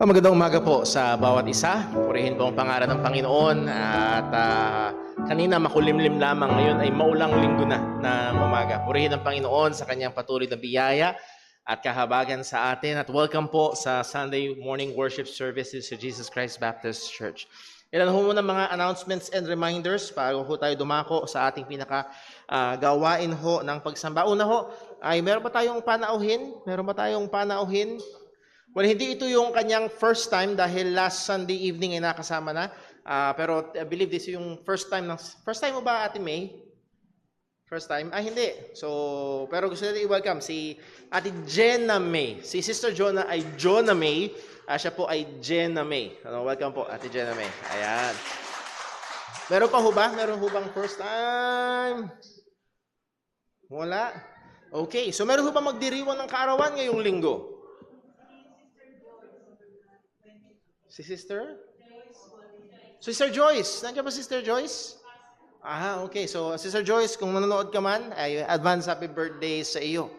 Magandang umaga po sa bawat isa. Purihin po ang pangalan ng Panginoon. At kanina makulimlim lamang, ngayon ay maulang linggo na ng umaga. Purihin ang Panginoon sa kanyang patuloy na biyaya at kahabagan sa atin. At welcome po sa Sunday morning worship services sa Jesus Christ Baptist Church. Ilan ho muna mga announcements and reminders bago ho tayo dumako sa ating gawain ho ng pagsamba. Una ho, ay meron ba tayong panauhin? Well, hindi ito yung kanyang first time dahil last Sunday evening ay nakasama na. Pero I believe this yung first time mo ba, Ate May? First time? Hindi. So, pero gusto natin i-welcome si Ate Jenna May. Si Sister Jonah ay Jonah May. Siya po ay Jenna May. Welcome po, Ate Jenna May. Ayan. Meron pa ho ba? Meron ho bang first time? Wala? Okay. So, meron ho ba magdiriwang ng kaarawan ngayong linggo? Si Sister? Sister Joyce. Nandiyan ba Sister Joyce? Okay. So, Sister Joyce, kung nanonood ka man, ay advance happy birthday sa iyo.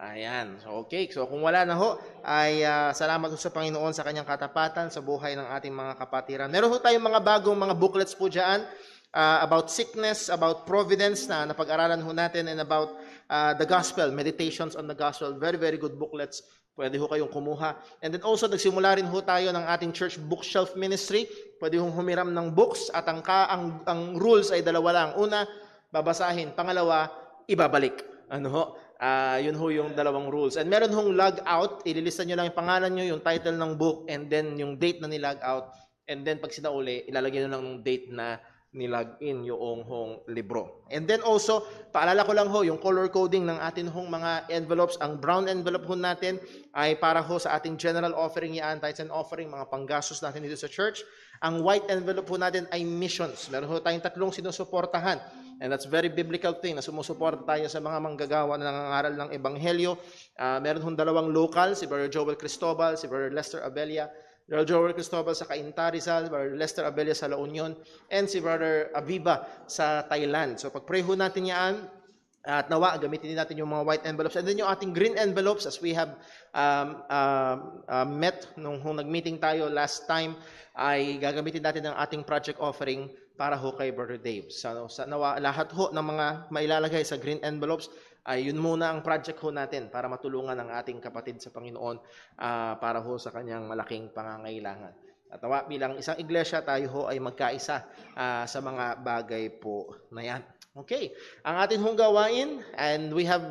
Ayan. So, okay. So, kung wala na ho, ay salamat sa Panginoon sa kanyang katapatan sa buhay ng ating mga kapatiran. Meron ho tayong mga bagong mga booklets po dyan about sickness, about providence na napag-aralan ho natin, and about the gospel, meditations on the gospel. Very, very good booklets. Pwede ho kayong kumuha. And then also, nagsimula rin ho tayo ng ating church bookshelf ministry. Pwede hong humiram ng books at ang rules ay dalawa lang. Una, babasahin. Pangalawa, ibabalik. Yun ho yung dalawang rules. And meron hong log out. Ililista nyo lang yung pangalan nyo, yung title ng book, and then yung date na nilog out. And then pag sinauli, ilalagay nyo lang yung date na nilag in yung hong libro. And then also, paalala ko lang ho, yung color coding ng atin hong mga envelopes, ang brown envelope ho natin ay para ho sa ating general offering, yan, tithes and offering, mga panggastos natin dito sa church. Ang white envelope ho natin ay missions. Meron ho tayong 3 sinusuportahan. And that's very biblical thing na sumusuporta tayo sa mga manggagawa na nangangaral ng Ebanghelyo. Meron hong 2 local, si Brother Joel Cristobal, si Brother Lester Abella, Brother Joel Cristobal sa Cainta Rizal, Brother Lester Abella sa La Union, and si Brother Aviva sa Thailand. So pag-pray ho natin yan, at nawa, gamitin din natin yung mga white envelopes. And then yung ating green envelopes, as we have met nung nag-meeting tayo last time, ay gagamitin natin ang ating project offering para ho kay Brother Dave. So nawa, lahat ho ng mga mailalagay sa green envelopes, ay yun muna ang project ho natin para matulungan ang ating kapatid sa Panginoon para ho sa kanyang malaking pangangailangan. At nawa, bilang isang iglesia, tayo ho ay magkaisa sa mga bagay po na yan. Okay, ang atin hong gawain, and we have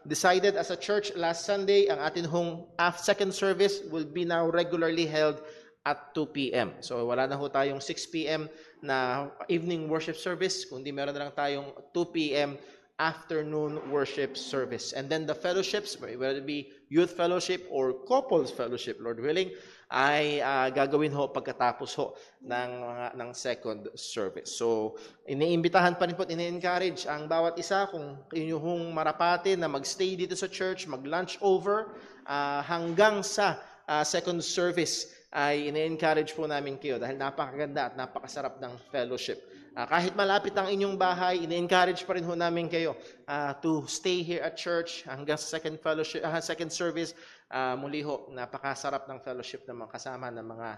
decided as a church last Sunday, ang atin hong second service will be now regularly held at 2 p.m. So wala na ho tayong 6 p.m. na evening worship service, kundi meron na lang tayong 2 p.m. afternoon worship service. And then the fellowships, whether it be youth fellowship or couples fellowship, Lord willing, ay gagawin ho pagkatapos ho ng second service. So, iniimbitahan pa rin po, ini-encourage ang bawat isa kung inyong marapate na magstay dito sa church, mag-lunch over hanggang sa second service, ay ini-encourage po namin kayo dahil napakaganda at napakasarap ng fellowship. Kahit malapit ang inyong bahay, ini-encourage pa rin ho namin kayo to stay here at church hanggang second service. Muli ho, napakasarap ng fellowship na kasama ng mga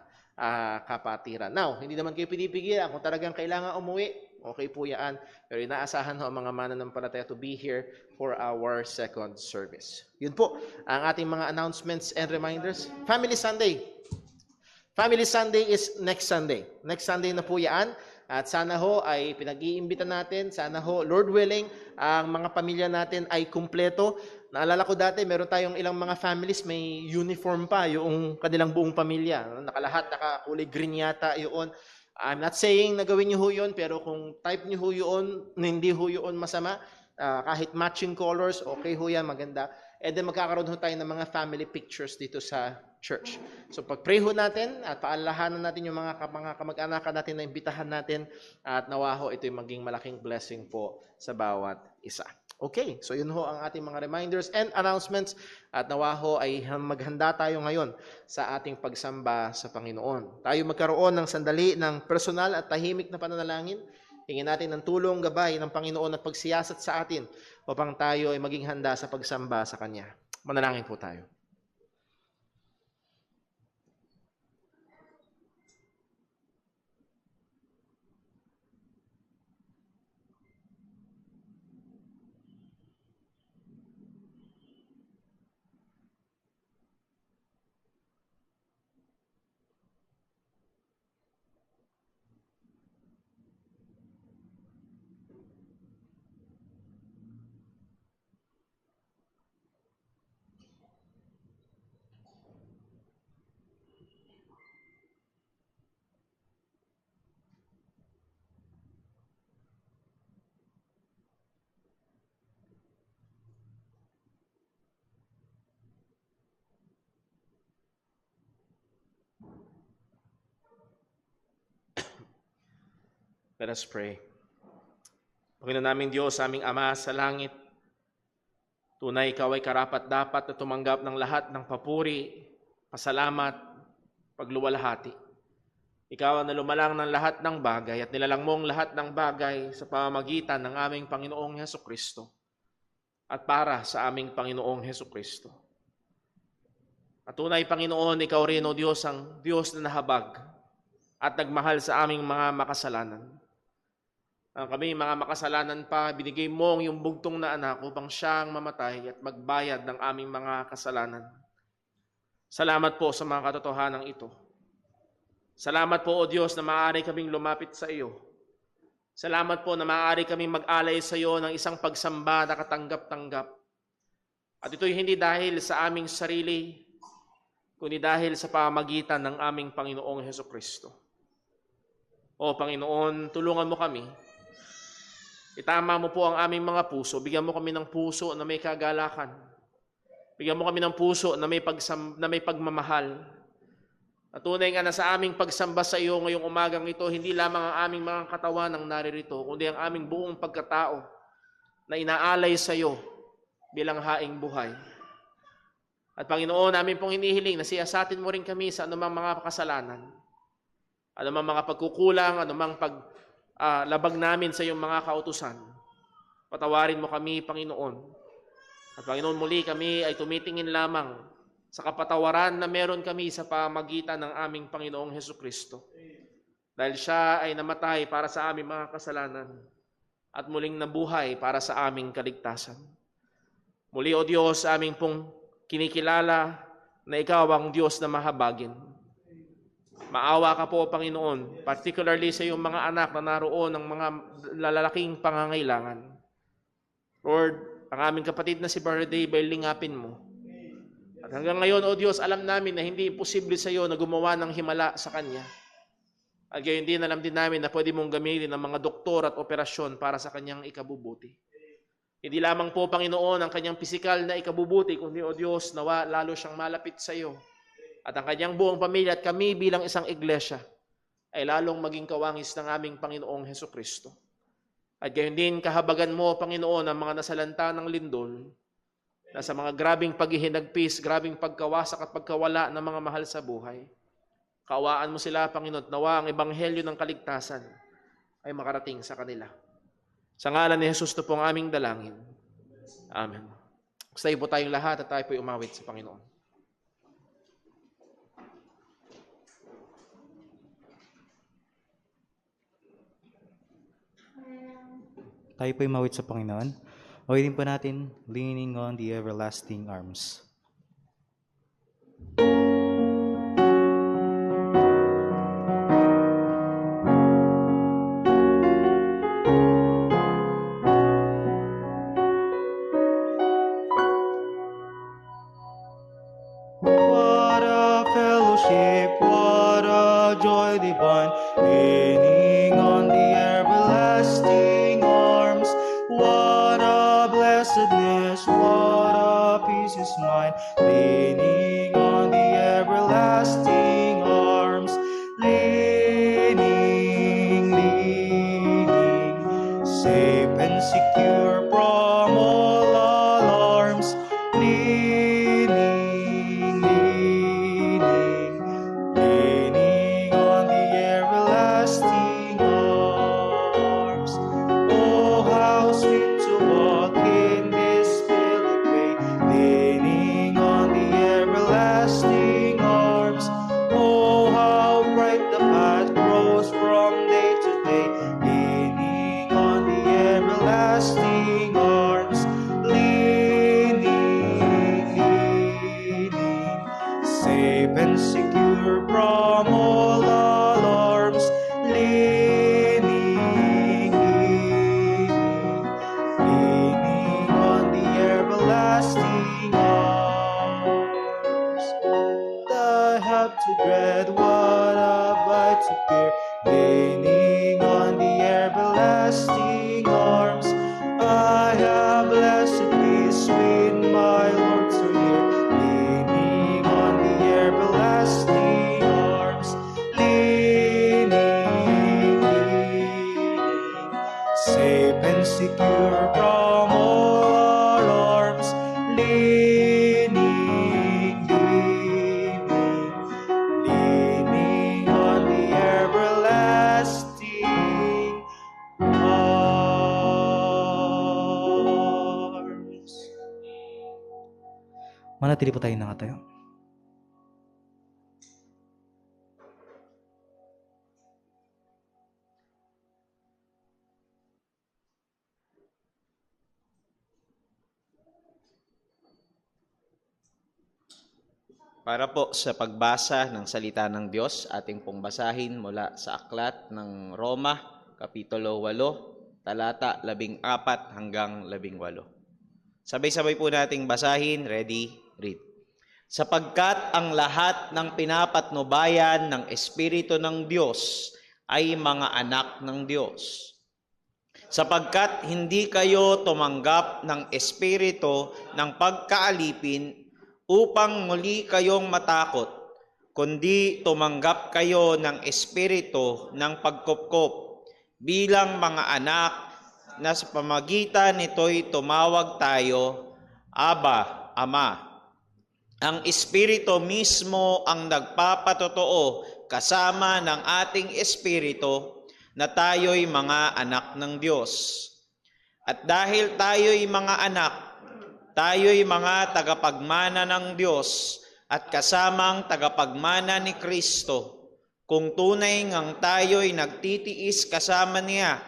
kapatiran. Now, hindi naman kayo pinipigilan. Kung talagang kailangan umuwi, okay po yan. Pero inaasahan ho ang mga mananampalataya to be here for our second service. Yun po, ang ating mga announcements and reminders. Family Sunday. Family Sunday is next Sunday. Next Sunday na po yan. At sana ho ay pinag-iimbita natin, sana ho, Lord willing, ang mga pamilya natin ay kumpleto. Naalala ko dati, meron tayong ilang mga families, may uniform pa, yung kanilang buong pamilya. Nakalahat, nakakulay green yata yun. I'm not saying na gawin niyo ho yun, pero kung type niyo ho yun, hindi ho yun masama, kahit matching colors, okay ho yan, maganda. And then magkakaroon ho tayo ng mga family pictures dito sa church. So pag-pray ho natin at paalahanan natin yung mga kamag-anakan natin na imbitahan natin at nawa ho ito'y maging malaking blessing po sa bawat isa. Okay, so yun ho ang ating mga reminders and announcements at nawa ho ay maghanda tayo ngayon sa ating pagsamba sa Panginoon. Tayo magkaroon ng sandali ng personal at tahimik na pananalangin. Hingin natin ng tulong, gabay ng Panginoon at pagsiyasat sa atin upang tayo ay maging handa sa pagsamba sa Kanya. Manalangin po tayo. Let us pray. Panginoon naming Diyos, aming Ama sa langit, tunay ikaw ay karapat-dapat na tumanggap ng lahat ng papuri, pasalamat, pagluwalhati. Ikaw ang nalumalang ng lahat ng bagay at nilalang mong lahat ng bagay sa pamamagitan ng aming Panginoong Hesukristo at para sa aming Panginoong Hesukristo. At tunay, Panginoon, ikaw rin, O Diyos, ang Diyos na nahabag at nagmahal sa aming mga makasalanan. Ang kami mga makasalanan pa, binigay mo ang iyong bugtong na anak upang siyang mamatay at magbayad ng aming mga kasalanan. Salamat po sa mga katotohanan ito. Salamat po, O Diyos, na maaari kaming lumapit sa iyo. Salamat po na maaari kaming mag-alay sa iyo ng isang pagsamba na katanggap-tanggap. At ito'y hindi dahil sa aming sarili, kundi dahil sa pamamagitan ng aming Panginoong Hesukristo. O Panginoon, tulungan mo kami. Itama mo po ang aming mga puso. Bigyan mo kami ng puso na may kagalakan. Bigyan mo kami ng puso na may pagmamahal. At tunay nga na sa aming pagsamba sa iyo ngayong umagang ito, hindi lamang ang aming mga katawan ang naririto, kundi ang aming buong pagkatao na inaalay sa iyo bilang haing buhay. At Panginoon, namin pong hinihiling na siyasatin mo rin kami sa anumang mga kasalanan, anumang mga pagkukulang, anumang labag namin sa iyong mga kautusan. Patawarin mo kami, Panginoon. At Panginoon, muli kami ay tumitingin lamang sa kapatawaran na meron kami sa pamagitan ng aming Panginoong Hesukristo. Dahil siya ay namatay para sa aming mga kasalanan at muling nabuhay para sa aming kaligtasan. Muli, O Diyos, aming pong kinikilala na ikaw ang Diyos na mahabagin. Maawa ka po, Panginoon, particularly sa iyong mga anak na naroon ng mga lalaking pangangailangan. Lord, ang aming kapatid na si Brother Dave ay lingapin mo. At hanggang ngayon, O Diyos, alam namin na hindi imposible sa iyo na gumawa ng himala sa kanya. At gayon din, alam din namin na pwede mong gamitin ng mga doktor at operasyon para sa kanyang ikabubuti. Hindi lamang po, Panginoon, ang kanyang pisikal na ikabubuti, kundi, O Diyos, nawa lalo siyang malapit sa iyo. At ang kanyang buong pamilya at kami bilang isang iglesia ay lalong maging kawangis ng aming Panginoong Hesukristo. At gayon din, kahabagan mo, Panginoon, ang mga nasalanta ng lindol na sa mga grabing paghihinagpis, grabing pagkawasak at pagkawala ng mga mahal sa buhay. Kaawaan mo sila, Panginoon, nawa ang ebanghelyo ng kaligtasan ay makarating sa kanila. Sa ngalan ni Jesus, ito po ang aming dalangin. Amen. Gustahin po tayong lahat at tayo po'y umawit sa Panginoon. Tayo po'y mawit sa Panginoon. Awitin po natin, Leaning on the Everlasting Arms. What a fellowship, what a joy divine, leaning on the everlasting arms. What a peace is mine, leaning on the everlasting arms, leaning, safe and secure from all alarms, leaning on the everlasting arms. Oh, how sweet to walk in this village way, leaning on the everlasting arms. Oh, how bright the path grows from day to day, leaning on the everlasting arms, leaning, safe and secure from all alarms, leaning on the everlasting arms. I have to dread, what have I to fear, leaning on the everlasting arms. I have blessed peace with my Lord so near, leaning on the everlasting arms, leaning, safe and secure from all alarms, leaning on the everlasting arms. Manatili po tayo nakatayo. Para po sa pagbasa ng salita ng Diyos, ating pong basahin mula sa aklat ng Roma, Kapitulo 8, talata 14 hanggang 18. Sabay-sabay po nating basahin. Ready? Read. Sapagkat ang lahat ng pinapatnubayan ng Espiritu ng Diyos ay mga anak ng Diyos. Sapagkat hindi kayo tumanggap ng Espiritu ng pagkaalipin upang muli kayong matakot, kundi tumanggap kayo ng Espiritu ng pagkupkop bilang mga anak na sa pamagitan nito'y tumawag tayo, Aba, Ama. Ang Espiritu mismo ang nagpapatotoo kasama ng ating Espiritu na tayo'y mga anak ng Diyos. At dahil tayo'y mga anak, tayo'y mga tagapagmana ng Diyos at kasamang tagapagmana ni Kristo, kung tunay ngang tayo'y nagtitiis kasama niya,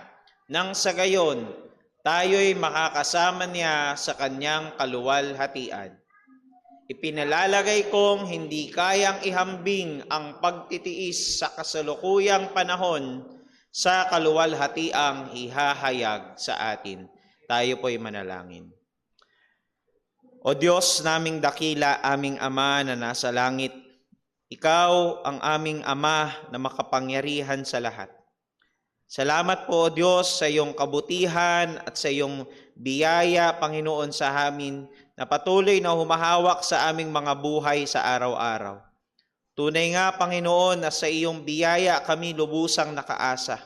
nang sa gayon, tayo'y makakasama niya sa kanyang kaluwalhatian. Ipinalalagay kong hindi kayang ihambing ang pagtitiis sa kasalukuyang panahon sa kaluwalhatiang ihahayag sa atin. Tayo po'y manalangin. O Diyos naming dakila, aming Ama na nasa langit, Ikaw ang aming Ama na makapangyarihan sa lahat. Salamat po, O Diyos, sa iyong kabutihan at sa iyong biyaya, Panginoon, sa amin na patuloy na humahawak sa aming mga buhay sa araw-araw. Tunay nga, Panginoon, na sa iyong biyaya kami lubusang nakaasa.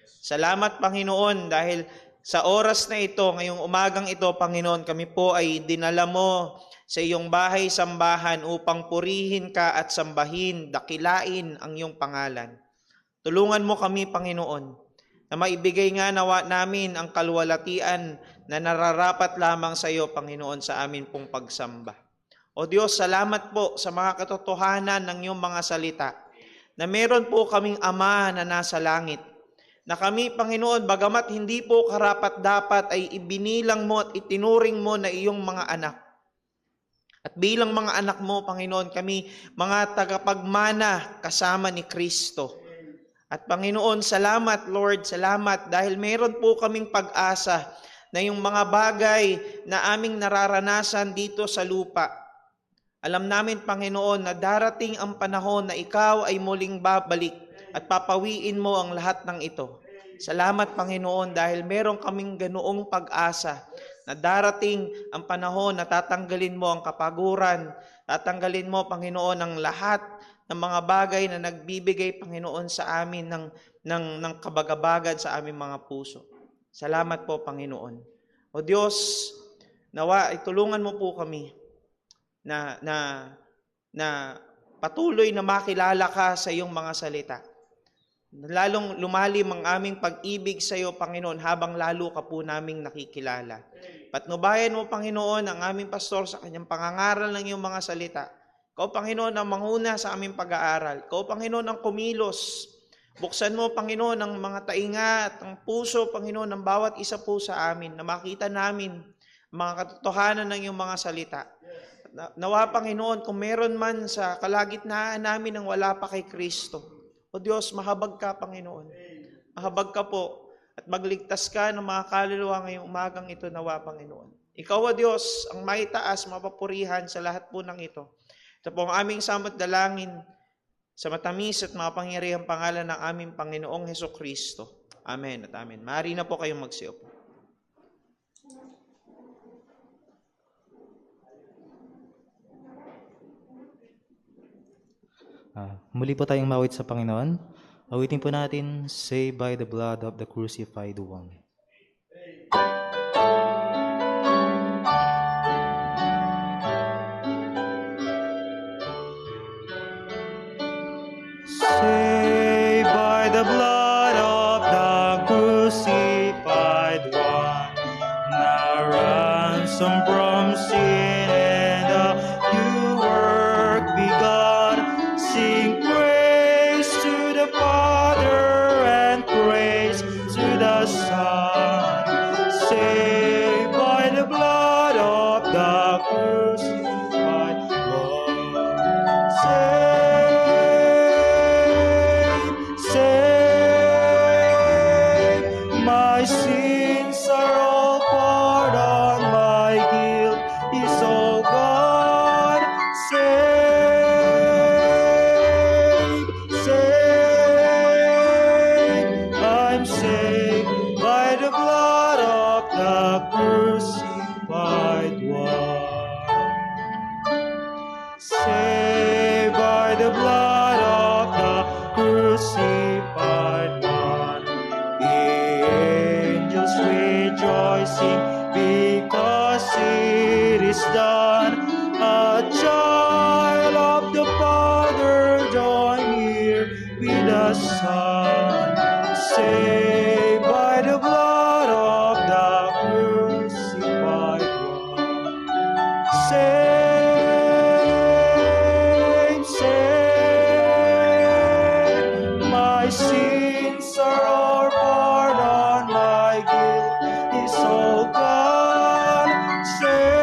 Salamat, Panginoon, dahil sa oras na ito, ngayong umagang ito, Panginoon, kami po ay dinala mo sa iyong bahay-sambahan upang purihin ka at sambahin, dakilain ang iyong pangalan. Tulungan mo kami, Panginoon, na maibigay nga nawa namin ang kaluwalhatian na nararapat lamang sa iyo, Panginoon, sa amin pong pagsamba. O Diyos, salamat po sa mga katotohanan ng iyong mga salita, na meron po kaming Ama na nasa langit, na kami, Panginoon, bagamat hindi po karapat-dapat ay ibinilang mo at itinuring mo na iyong mga anak. At bilang mga anak mo, Panginoon, kami mga tagapagmana kasama ni Kristo. At Panginoon, salamat, Lord, salamat, dahil meron po kaming pag-asa na yung mga bagay na aming nararanasan dito sa lupa. Alam namin, Panginoon, na darating ang panahon na ikaw ay muling babalik at papawiin mo ang lahat ng ito. Salamat, Panginoon, dahil meron kaming ganoong pag-asa na darating ang panahon na tatanggalin mo ang kapaguran, tatanggalin mo, Panginoon, ang lahat ng mga bagay na nagbibigay, Panginoon, sa amin ng kabagabagan sa aming mga puso. Salamat po, Panginoon. O Diyos, nawa itulungan mo po kami na patuloy na makilala ka sa iyong mga salita. Lalong lumalim ang aming pag-ibig sa iyo, Panginoon, habang lalo ka po naming nakikilala. Patnubayan mo, Panginoon, ang aming pastor sa kanyang pangangaral ng iyong mga salita. Ikaw, Panginoon, ang manguna sa aming pag-aaral. Ikaw, Panginoon, ang kumilos. Buksan mo, Panginoon, ang mga tainga at ang puso, Panginoon, ng bawat isa po sa amin, na makita namin ang mga katotohanan ng iyong mga salita. Nawa, Panginoon, kung meron man sa kalagitnaan namin ang wala pa kay Kristo, o Diyos, mahabag ka, Panginoon. Mahabag ka po at magligtas ka ng mga kaluluwa ngayong umagang ito, nawa, Panginoon. Ikaw, o Diyos, ang maitaas, mapapurihan sa lahat po ng ito. Ito po ang aming samot dalangin sa matamis at mapangyarihang pangalan ng aming Panginoong Hesukristo. Amen at amen. Maaari na po kayong magsiupo. Muli po tayong mawit sa Panginoon. Awitin po natin, Saved by the Blood of the Crucified One. Saved by the blood of the crucified one, now ransom from sin and a new work begun. Sing praise to the Father and praise to the Son. Saved by the blood of the crucified one. Save, my sins are all pardoned, my guilt is all gone. Save, I'm saved by the blood of the crucified one. Saved by the blood of the crucified one. The angels rejoicing because it is done. A child of the Father join here with the Son. Saved by the blood of the crucified one. Save, my sins are all pardoned, my guilt is all gone. Save,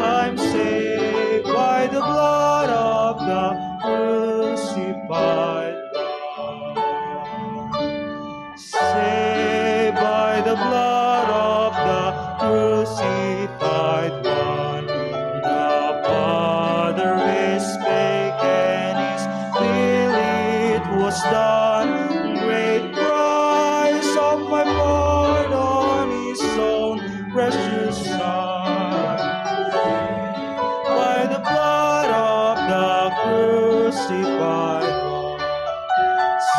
I'm saved by the blood of the crucified one. Saved by the blood of the crucified one. The Father is spake and His will it was done. Great price of my pardon, His own precious Son. By the blood of the crucified one.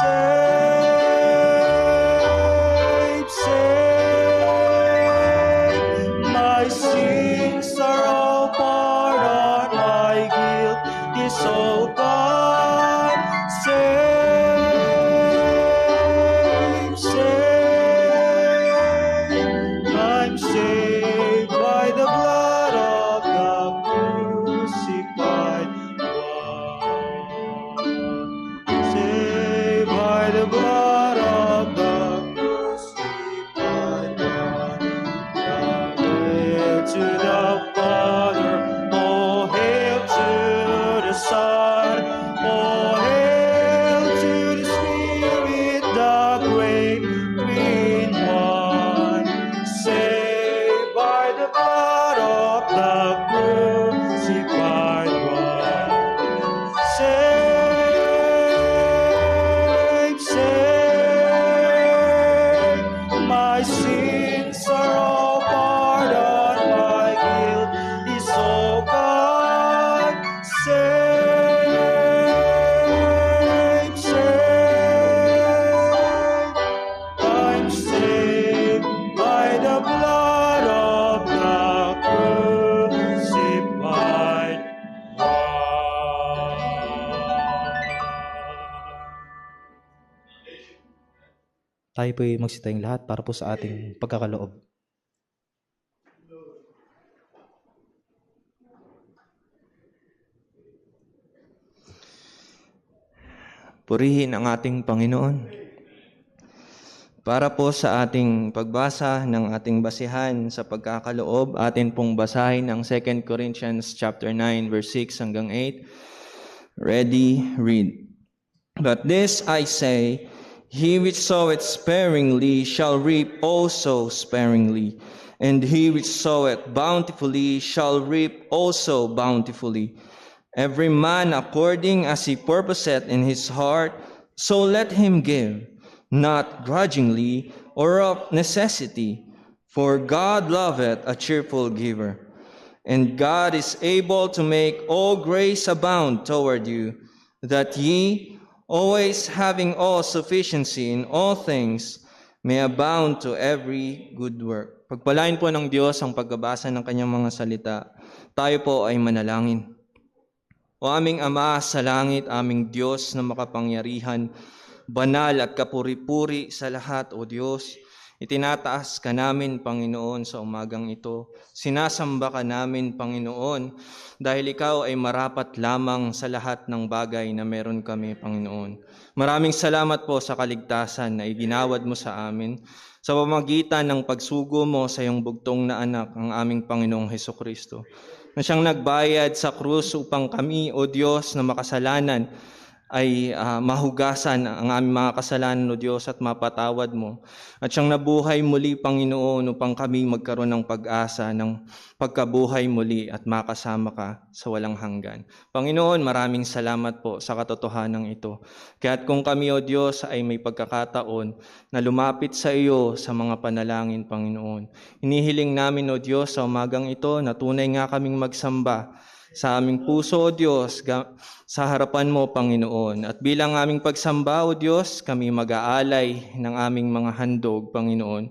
Save, My sins are all pardoned, my guilt is all gone. Save, save. I'm saved by the blood of the crucified one. Tayo po'y magsitayong lahat para po sa ating pagkakaloob. Purihin ang ating Panginoon. Para po sa ating pagbasa ng ating basihan sa pagkakaloob, atin pong basahin ang 2 Corinthians chapter 9 verse 6 hanggang 8. Ready, read. But this I say, he which soweth sparingly shall reap also sparingly, and he which soweth bountifully shall reap also bountifully. Every man according as he purposeth in his heart, so let him give, not grudgingly or of necessity, for God loveth a cheerful giver. And God is able to make all grace abound toward you, that ye, always having all sufficiency in all things, may abound to every good work. Pagpalain po ng Diyos ang pagbabasa ng kanyang mga salita. Tayo po ay manalangin. O aming Ama sa langit, aming Diyos na makapangyarihan, banal at kapuri-puri sa lahat, O Diyos, itinataas ka namin, Panginoon, sa umagang ito. Sinasamba ka namin, Panginoon, dahil Ikaw ay marapat lamang sa lahat ng bagay na meron kami, Panginoon. Maraming salamat po sa kaligtasan na iginawad mo sa amin sa pamamagitan ng pagsugo mo sa iyong bugtong na anak, ang aming Panginoong Hesukristo, na siyang nagbayad sa krus upang kami, O Diyos, na makasalanan, ay mahugasan ang aming mga kasalanan, O Diyos, at mapatawad mo. At siyang nabuhay muli, Panginoon, upang kami magkaroon ng pag-asa ng pagkabuhay muli at makasama ka sa walang hanggan. Panginoon, maraming salamat po sa katotohanan ito. Kaya't kung kami, O Diyos, ay may pagkakataon na lumapit sa iyo sa mga panalangin, Panginoon, hinihiling namin, O Diyos, sa umagang ito na tunay nga kaming magsamba sa aming puso, O Diyos, sa harapan mo, Panginoon. At bilang aming pagsamba, O Diyos, kami mag-aalay ng aming mga handog, Panginoon.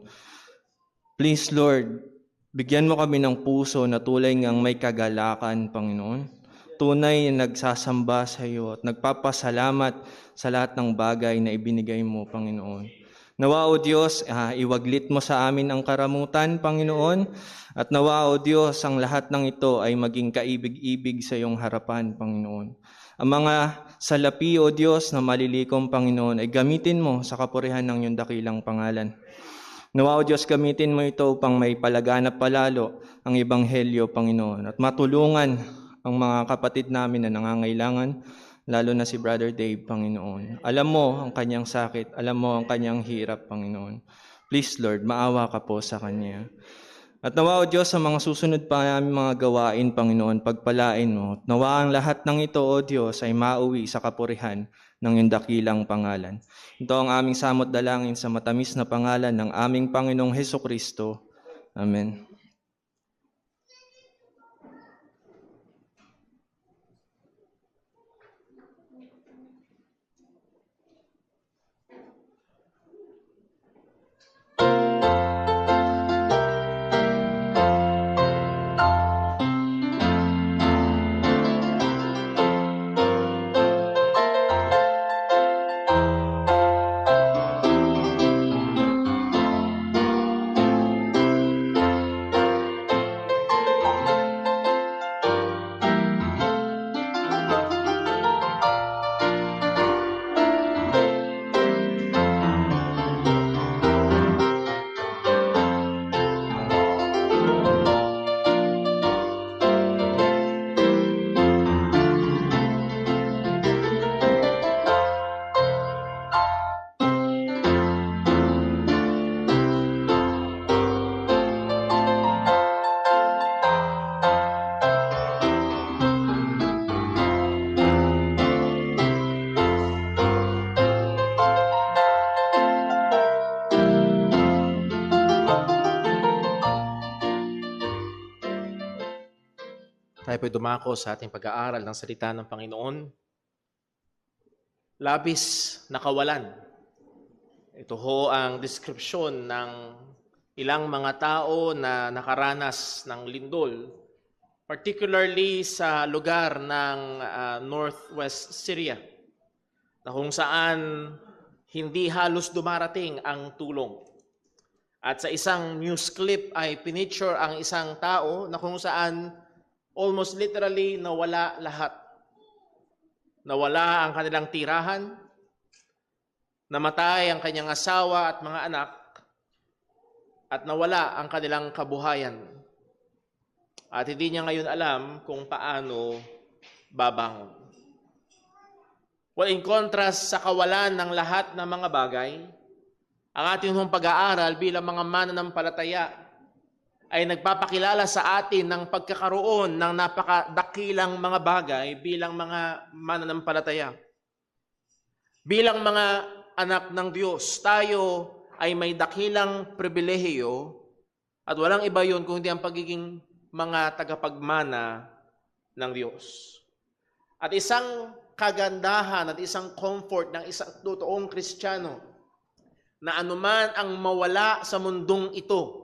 Please, Lord, bigyan mo kami ng puso na tulay ngang may kagalakan, Panginoon. Tunay na nagsasamba sa iyo at nagpapasalamat sa lahat ng bagay na ibinigay mo, Panginoon. Nawa, O Diyos, iwaglit mo sa amin ang karamutan, Panginoon. At nawa, O Diyos, ang lahat ng ito ay maging kaibig-ibig sa iyong harapan, Panginoon. Ang mga salapi, O Diyos, na malilikom, Panginoon, ay gamitin mo sa kapurihan ng iyong dakilang pangalan. Nawa, O Diyos, gamitin mo ito upang may palaganap palalo ang Ebanghelyo, Panginoon. At matulungan ang mga kapatid namin na nangangailangan, lalo na si Brother Dave, Panginoon. Alam mo ang kanyang sakit, alam mo ang kanyang hirap, Panginoon. Please, Lord, maawa ka po sa kanya. At nawa, O Diyos, sa mga susunod pa namin mga gawain, Panginoon, pagpalain mo. Nawa ang lahat ng ito, O Diyos, ay mauwi sa kapurihan ng iyong dakilang pangalan. Ito ang aming samot dalangin sa matamis na pangalan ng aming Panginoong Hesukristo. Amen. Tayo po'y dumako sa ating pag-aaral ng salita ng Panginoon. Labis na kawalan. Ito ho ang deskripsyon ng ilang mga tao na nakaranas ng lindol, particularly sa lugar ng Northwest Syria, na kung saan hindi halos dumarating ang tulong. At sa isang news clip ay pinicture ang isang tao na kung saan almost literally nawala lahat. Nawala ang kanilang tirahan, namatay ang kanyang asawa at mga anak, at nawala ang kanilang kabuhayan. At hindi niya ngayon alam kung paano babangon. Well, in contrast sa kawalan ng lahat ng mga bagay, ang ating pag-aaral bilang mga mananampalataya ay nagpapakilala sa atin ng pagkakaroon ng napakadakilang mga bagay bilang mga mananampalataya. Bilang mga anak ng Diyos, tayo ay may dakilang pribilehiyo at walang iba yun kung hindi ang pagiging mga tagapagmana ng Diyos. At isang kagandahan at isang comfort ng isang totoong Kristiyano na anuman ang mawala sa mundong ito,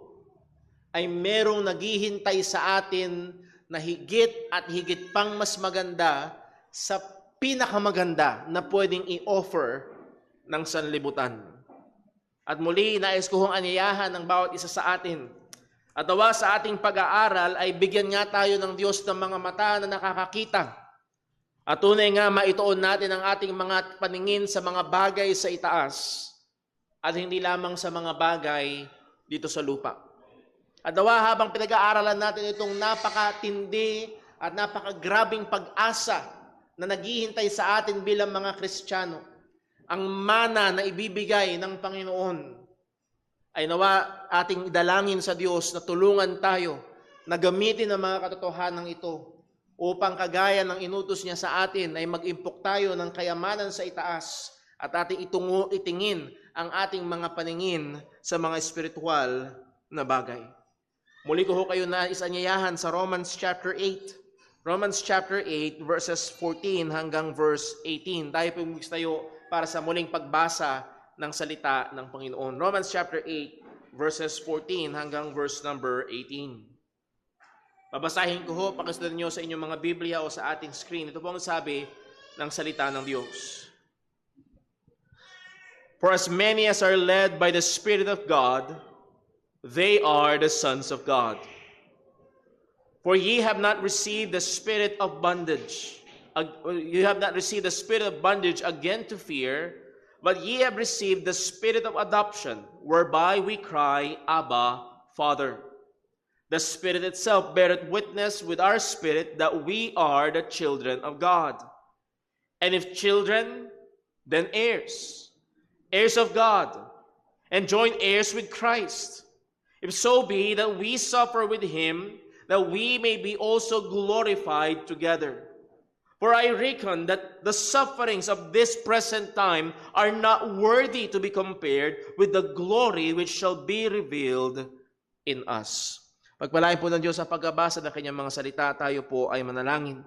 ay merong naghihintay sa atin na higit at higit pang mas maganda sa pinakamaganda na pwedeng i-offer ng sanlibutan. At muli, nais ko hong anyayahan ng bawat isa sa atin. At nawa sa ating pag-aaral ay bigyan nga tayo ng Diyos ng mga mata na nakakakita. At tunay nga maituon natin ang ating mga paningin sa mga bagay sa itaas at hindi lamang sa mga bagay dito sa lupa. At nawa habang pinag-aaralan natin itong napakatindi at napakagrabing pag-asa na naghihintay sa atin bilang mga Kristiyano, ang mana na ibibigay ng Panginoon, ay nawa ating idalangin sa Diyos na tulungan tayo na gamitin ang mga katotohanan ito upang kagaya ng inutos niya sa atin ay mag-impok tayo ng kayamanan sa itaas at ating itingin ang ating mga paningin sa mga espiritual na bagay. Muli ko kayo na isanyayahan sa Romans chapter 8. Romans chapter 8 verses 14 hanggang verse 18. Tayo pumigis tayo para sa muling pagbasa ng salita ng Panginoon. Romans chapter 8 verses 14 hanggang verse number 18. Babasahin ko ho, pakisulat niyo sa inyong mga Biblia o sa ating screen. Ito po ang sabi ng salita ng Diyos. For as many as are led by the Spirit of God, they are the sons of God. For ye have not received the spirit of bondage. You have not received the spirit of bondage again to fear, but ye have received the spirit of adoption, whereby we cry, Abba, Father. The Spirit itself beareth witness with our spirit that we are the children of God. And if children, then heirs. Heirs of God, and joint heirs with Christ, if so be that we suffer with him, that we may be also glorified together. For I reckon that the sufferings of this present time are not worthy to be compared with the glory which shall be revealed in us. Pagpalain po ng Diyos sa pagbabasa ng kanyang mga salita, tayo po ay manalangin.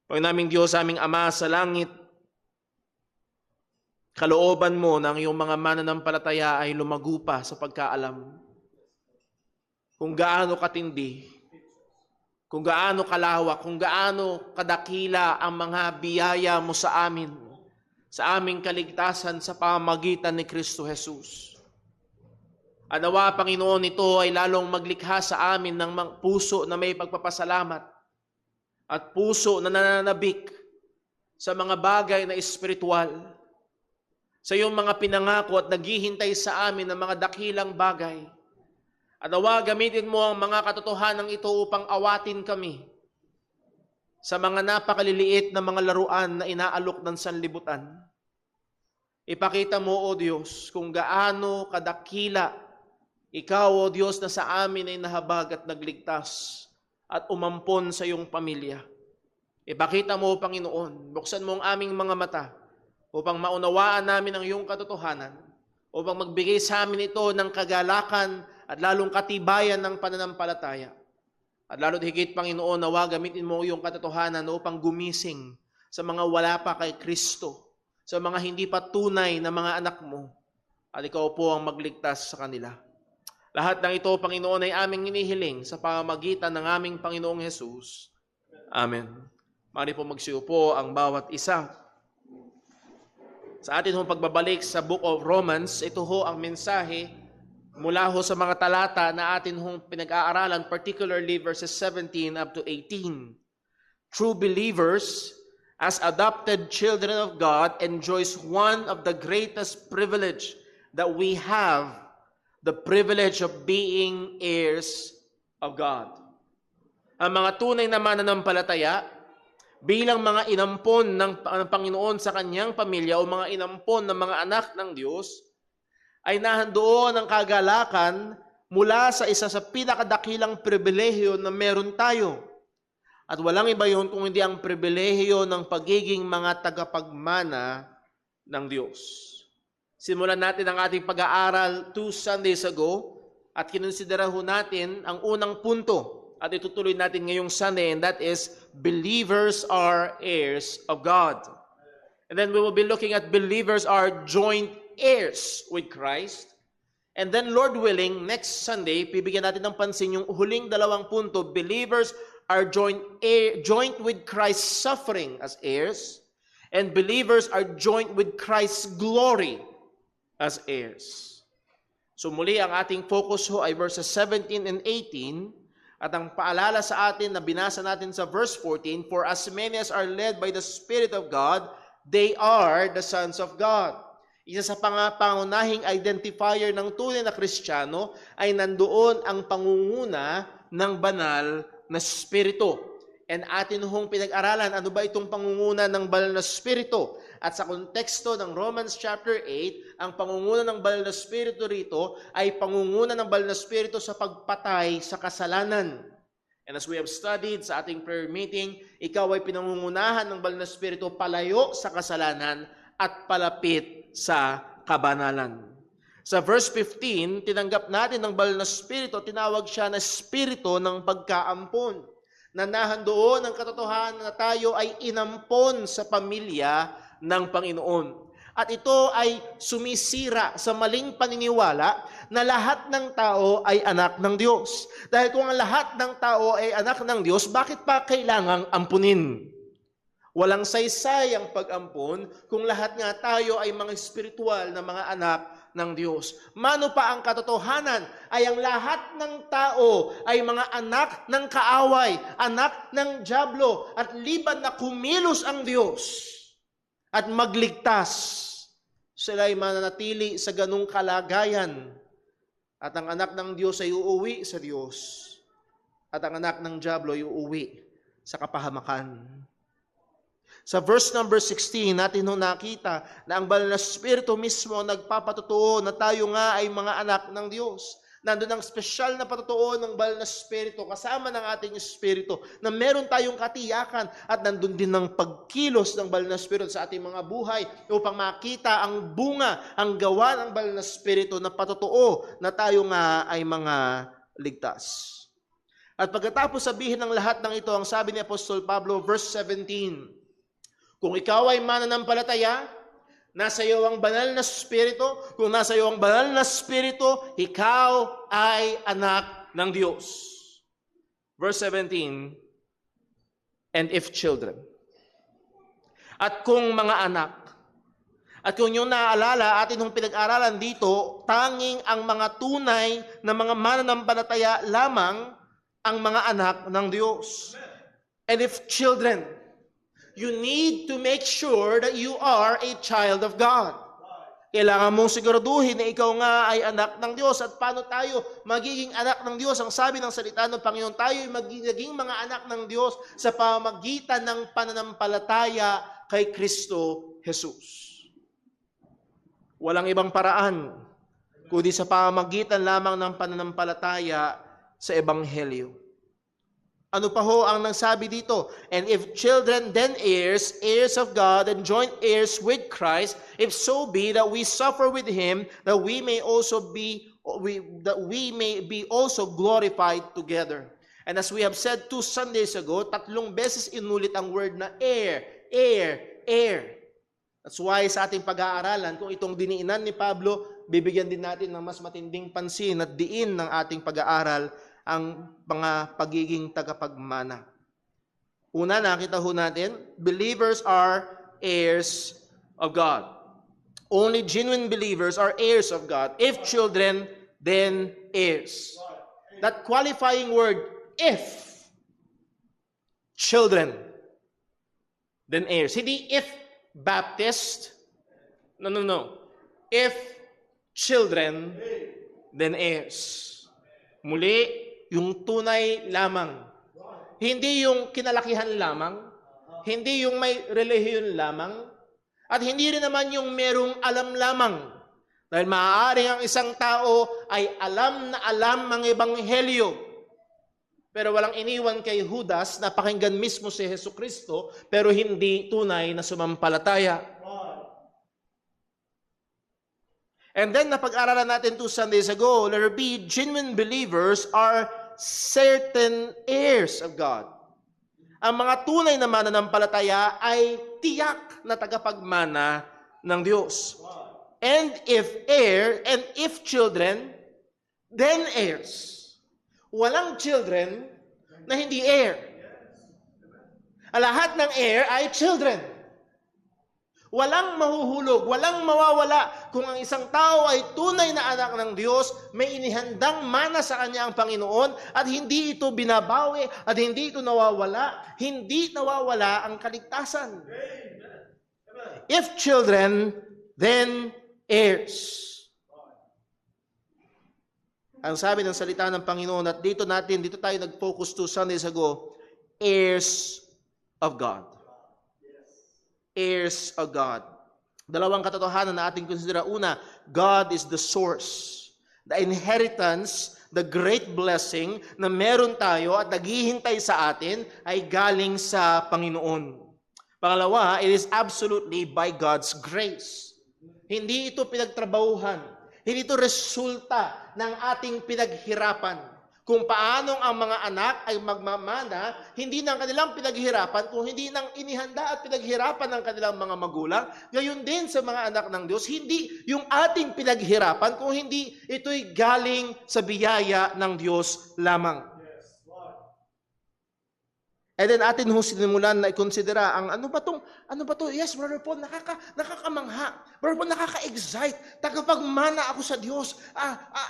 Panginoon Diyos, aming Ama sa langit, kalooban mo ng iyong mga mananampalataya ay lumago pa sa pagkaalam kung gaano katindi, kung gaano kalawak, kung gaano kadakila ang mga biyaya mo sa amin, sa aming kaligtasan sa pamamagitan ni Kristo Jesus. At nawa, Panginoon, ito ay lalong maglikha sa amin ng puso na may pagpapasalamat at puso na nananabik sa mga bagay na espiritual, sa iyong mga pinangako at naghihintay sa amin ng mga dakilang bagay. At nawa, gamitin mo ang mga katotohanan ito upang awatin kami sa mga napakaliliit na mga laruan na inaalok ng sanlibutan. Ipakita mo, O Diyos, kung gaano kadakila ikaw, O Diyos, na sa amin ay nahabag at nagligtas at umampon sa iyong pamilya. Ipakita mo, Panginoon, buksan mo ang aming mga mata upang maunawaan namin ang iyong katotohanan, upang magbigay sa amin ito ng kagalakan at lalong katibayan ng pananampalataya. At lalo't higit, Panginoon, nawa gamitin mo yung katotohanan upang gumising sa mga wala pa kay Kristo, sa mga hindi pa tunay na mga anak mo, at ikaw po ang magligtas sa kanila. Lahat ng ito, Panginoon, ay aming inihiling sa pamamagitan ng aming Panginoong Hesus. Amen. Mari po magsiupo ang bawat isa. Sa atin hong pagbabalik sa Book of Romans, ito ho ang mensahe mula ho sa mga talata na atin hong pinag-aaralan, particularly verses 17 up to 18. True believers, as adopted children of God, enjoys one of the greatest privilege that we have, the privilege of being heirs of God. Ang mga tunay na mananampalataya, bilang mga inampon ng Panginoon sa kanyang pamilya o mga inampon ng mga anak ng Diyos, ay nahandoon ang kagalakan mula sa isa sa pinakadakilang pribilehiyo na meron tayo. At walang iba yun kung hindi ang pribilehiyo ng pagiging mga tagapagmana ng Diyos. Simulan natin ang ating pag-aaral 2 Sundays ago at kinonsidera ho natin ang unang punto at itutuloy natin ngayong Sunday, and that is, believers are heirs of God. And then we will be looking at believers are joint heirs with Christ. And then, Lord willing, next Sunday, bibigyan natin ng pansin yung huling dalawang punto, believers are joint with Christ's suffering as heirs, and believers are joint with Christ's glory as heirs. So muli, ang ating focus ho ay verses 17 and 18, at ang paalala sa atin na binasa natin sa verse 14, for as many as are led by the Spirit of God, they are the sons of God. Isa sa pangunahing identifier ng tunay na Kristiyano ay nandoon ang pangunguna ng banal na Espiritu. And atin hong pinag-aralan, ano ba itong pangunguna ng banal na Espiritu? At sa konteksto ng Romans chapter 8, ang pangunguna ng banal na Espiritu rito ay pangunguna ng banal na Espiritu sa pagpatay sa kasalanan. And as we have studied sa ating prayer meeting, ikaw ay pinangungunahan ng banal na Espiritu palayo sa kasalanan at palapit sa kabanalan. Sa verse 15, tinanggap natin ng banal na Espiritu, tinawag siya na Espiritu ng pagkaampon, na nahandoon ang katotohanan na tayo ay inampon sa pamilya ng Panginoon. At ito ay sumisira sa maling paniniwala na lahat ng tao ay anak ng Diyos. Dahil kung ang lahat ng tao ay anak ng Diyos, bakit pa kailangang ampunin? Walang saysay ang pag-ampon kung lahat nga tayo ay mga espiritual na mga anak ng Diyos. Mano pa ang katotohanan ay ang lahat ng tao ay mga anak ng kaaway, anak ng dyablo, at liban na kumilos ang Diyos at magligtas, sila ay mananatili sa ganung kalagayan. At ang anak ng Diyos ay uuwi sa Diyos, at ang anak ng dyablo ay uuwi sa kapahamakan. Sa verse number 16, natin nakita na ang banal na Espiritu mismo nagpapatotoo na tayo nga ay mga anak ng Diyos. Nandun ang espesyal na patotoo ng banal na Espiritu kasama ng ating Espiritu na meron tayong katiyakan, at nandun din ang pagkilos ng banal na Espiritu sa ating mga buhay upang makita ang bunga, ang gawa ng banal na Espiritu na patotoo na tayo nga ay mga ligtas. At pagkatapos sabihin ng lahat ng ito, ang sabi ni Apostol Pablo, verse 17, kung ikaw ay mananampalataya, nasa iyo ang banal na Espiritu. Kung nasa iyo ang banal na Espiritu, ikaw ay anak ng Diyos. Verse 17, and if children. At kung mga anak. At kung yung naaalala, atin nung pinag-aralan dito, tanging ang mga tunay na mga mananampalataya lamang ang mga anak ng Diyos. And if children, you need to make sure that you are a child of God. Kailangan mong siguraduhin na ikaw nga ay anak ng Diyos. At paano tayo magiging anak ng Diyos? Ang sabi ng salita ng Panginoon, tayo ay magiging mga anak ng Diyos sa pamamagitan ng pananampalataya kay Kristo Jesus. Walang ibang paraan kundi sa pamamagitan lamang ng pananampalataya sa Ebanghelyo. Ano pa ho ang nagsabi dito? And if children, then heirs, heirs of God, and joint heirs with Christ, if so be that we suffer with Him, that we may be also glorified together. And as we have said 2 Sundays ago, 3 beses inulit ang word na heir, heir, heir. That's why sa ating pag-aaralan, kung itong diniinan ni Pablo, bibigyan din natin ng mas matinding pansin at diin ng ating pag-aaral ang mga pagiging tagapagmana. Una, nakita ho natin, believers are heirs of God. Only genuine believers are heirs of God. If children, then heirs. That qualifying word, if children, then heirs. Hindi if Baptist. No. If children, then heirs. Muli, yung tunay lamang. Hindi yung kinalakihan lamang, hindi yung may relihiyon lamang, at hindi rin naman yung merong alam lamang. Dahil maaaring ang isang tao ay alam na alam ang ebanghelyo, pero walang iniwan kay Judas na pakinggan mismo si Jesucristo, pero hindi tunay na sumampalataya. And then, napag-aralan natin 2 Sundays ago, letter B, genuine believers are certain heirs of God. Ang mga tunay na mananampalataya ay tiyak na tagapagmana ng Diyos. And if children, then heirs. Walang children na hindi heir. Lahat ng heir ay children. Walang mahuhulog, walang mawawala. Kung ang isang tao ay tunay na anak ng Diyos, may inihandang mana sa kanya ang Panginoon at hindi ito binabawi at hindi ito nawawala. Hindi nawawala ang kaligtasan. If children, then heirs. Ang sabi ng salita ng Panginoon at dito tayo nag-focus 2 Sundays ago, heirs of God. Heirs of God. Dalawang katotohanan na ating konsidera. Una, God is the source. The inheritance, the great blessing na meron tayo at naghihintay sa atin ay galing sa Panginoon. Pangalawa, it is absolutely by God's grace. Hindi ito pinagtrabahuhan. Hindi ito resulta ng ating pinaghirapan. Kung paanong ang mga anak ay magmamana, hindi ng kanilang pinaghirapan, kung hindi ng inihanda at pinaghirapan ng kanilang mga magulang, gayon din sa mga anak ng Diyos, hindi yung ating pinaghirapan, kung hindi ito'y galing sa biyaya ng Diyos lamang. And then atin ho sinimulan na i-considera ang ano ba to? Yes, Brother Paul, nakakamangha. Brother Paul, nakaka-excite. Tagapagmana ako sa Diyos.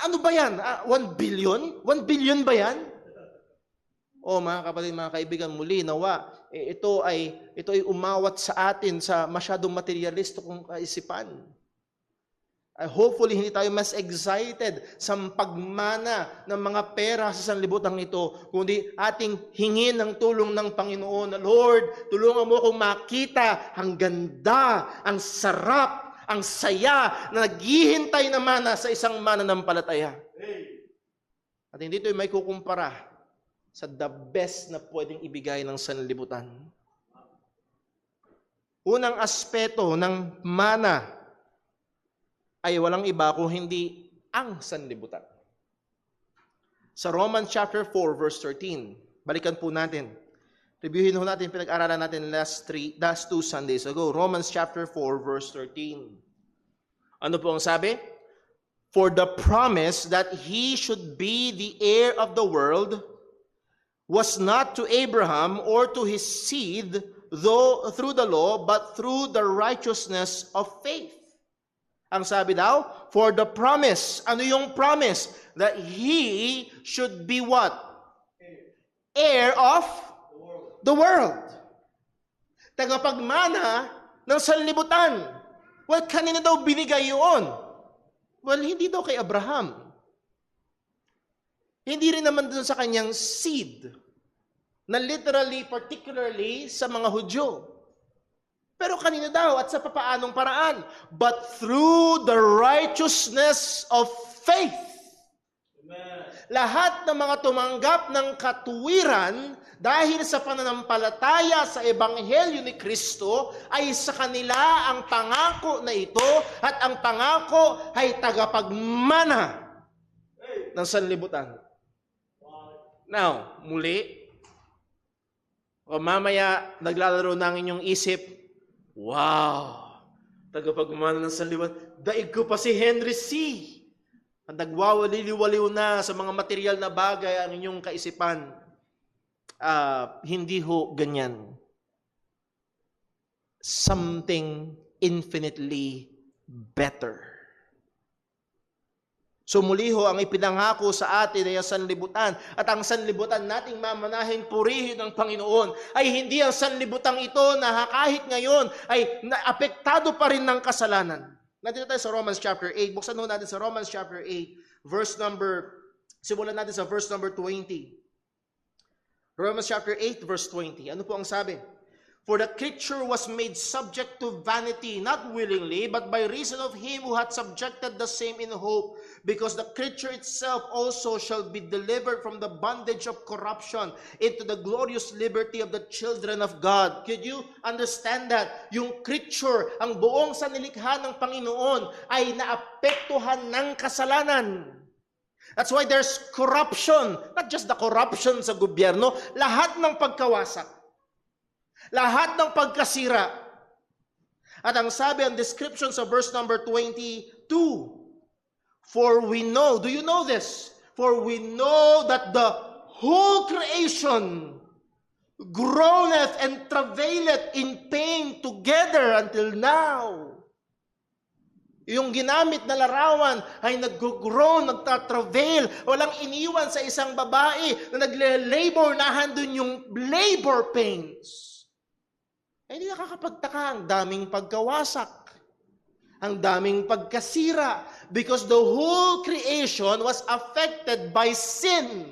Ano ba yan? 1 billion? 1 billion ba yan? Mga kapatid, mga kaibigan, muli, nawa, ito ay umawat sa atin sa masyadong materialista kong kaisipan. Hopefully, hindi tayo mas excited sa pagmana ng mga pera sa sanlibutan ito, kundi ating hingin ng tulong ng Panginoon na, Lord, tulungan mo akong makita ang ganda, ang sarap, ang saya na naghihintay na mana sa isang mananampalataya. At hindi ito may kukumpara sa the best na pwedeng ibigay ng sanlibutan. Unang aspeto ng mana ay walang iba kung hindi ang sanlibutan. Sa Romans chapter 4 verse 13, balikan po natin. Reviewin ho natin, pinag-aralan natin last 2 Sundays ago. Romans chapter 4 verse 13. Ano po ang sabi? For the promise that he should be the heir of the world was not to Abraham or to his seed, though through the law, but through the righteousness of faith. Ang sabi daw, for the promise. Ano yung promise? That he should be what? Heir of the world. Tagapagmana ng sanlibutan. Well, kanina daw binigay yun? Well, hindi daw kay Abraham. Hindi rin naman dun sa kanyang seed. Na literally, particularly sa mga Hudyo. Pero kanina daw at sa papaanong paraan? But through the righteousness of faith. Amen. Lahat ng mga tumanggap ng katuwiran dahil sa pananampalataya sa Ebanghelyo ni Kristo ay sa kanila ang pangako na ito at ang pangako ay tagapagmana ng sanlibutan. Now, muli, o mamaya naglalaro ng inyong isip, wow, tagapagmana ng sanlibutan, daig ko pa si Henry C. Ang nagwawaliliwaliw na sa mga material na bagay ang inyong kaisipan. Hindi ho ganyan. Something infinitely better. So muli ho, ang ipinangako sa atin ay ang sanlibutan. At ang sanlibutan nating mamanahin, purihin ng Panginoon, ay hindi ang sanlibutang ito na kahit ngayon ay apektado pa rin ng kasalanan. Nandito tayo sa Romans chapter 8. Buksan ho natin sa Romans chapter 8, simulan natin sa verse number 20. Romans chapter 8, verse 20. Ano po ang sabi? For the creature was made subject to vanity, not willingly, but by reason of him who had subjected the same in hope, because the creature itself also shall be delivered from the bondage of corruption into the glorious liberty of the children of God. Could you understand that? Yung creature, ang buong sanlilikha ng Panginoon ay naapektuhan ng kasalanan. That's why there's corruption. Not just the corruption sa gobyerno, lahat ng pagkawasak. Lahat ng pagkasira. At ang sabi, ang description sa verse number 22, for we know, do you know this? For we know that the whole creation groaneth and travaileth in pain together until now. Yung ginamit na larawan ay nag-groan, nagtatravel. Walang iniwan sa isang babae na nagle-labor, nahandun yung labor pains. Ay, hindi nakakapagtaka, ang daming pagkawasak, ang daming pagkasira, because the whole creation was affected by sin.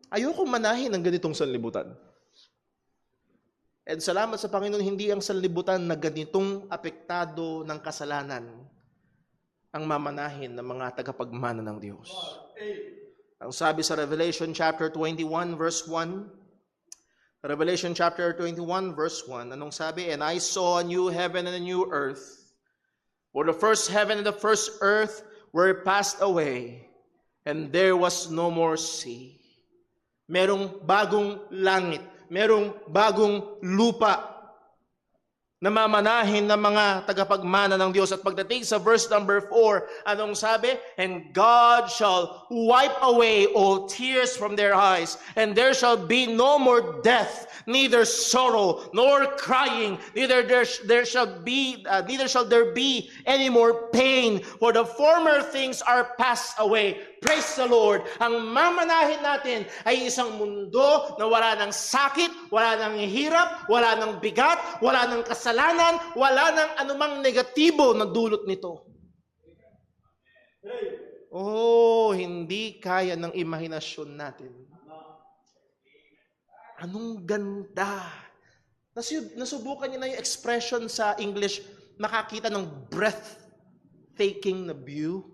Ayokong manahin ang ganitong sanlibutan. And salamat sa Panginoon, hindi ang sanlibutan na ganitong apektado ng kasalanan ang mamanahin ng mga tagapagmana ng Diyos. Ang sabi sa Revelation chapter 21 verse 1, Revelation chapter 21 verse 1, anong sabi? And I saw a new heaven and a new earth, for the first heaven and the first earth were passed away, and there was no more sea. Merong bagong langit, merong bagong lupa na mamanahin ng mga tagapagmana ng Diyos. At pagdating sa verse number 4, anong sabi? And God shall wipe away all tears from their eyes, and there shall be no more death, neither sorrow nor crying, neither shall there be any more pain, for the former things are passed away. Praise the Lord. Ang mamanahin natin ay isang mundo na wala ng sakit, wala ng hirap, wala ng bigat, wala ng kasalanan, wala ng anumang negatibo na dulot nito. Oh, hindi kaya ng imahinasyon natin. Anong ganda. Nasubukan niyo na yung expression sa English, nakakita ng breathtaking na view.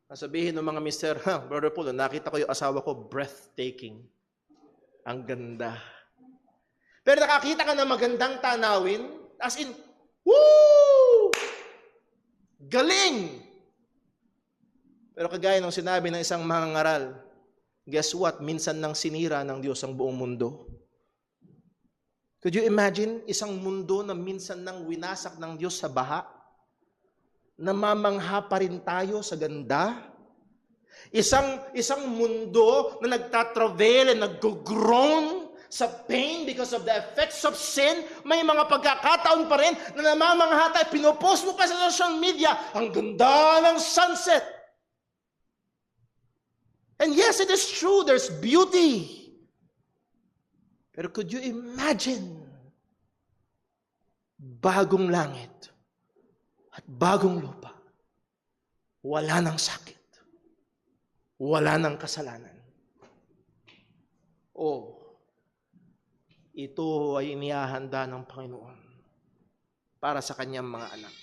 Nasabihin ng mga mister, Brother Paul, nakita ko yung asawa ko, breathtaking. Ang ganda. Pero nakakita ka ng magandang tanawin, as in, woo! Galing! Pero kagaya ng sinabi ng isang mangangaral, guess what? Minsan nang sinira ng Diyos ang buong mundo. Could you imagine isang mundo na minsan nang winasak ng Diyos sa baha? Namamangha pa rin tayo sa ganda. Isang mundo na nagtatravel and nag-groan sa pain because of the effects of sin. May mga pagkakataon pa rin na namamangha tayo. Pinopost mo pa sa social media, ang ganda ng sunset. And yes, it is true, there's beauty. Pero could you imagine bagong langit at bagong lupa, wala ng sakit, wala ng kasalanan. Ito ay inihahanda ng Panginoon para sa kanyang mga anak.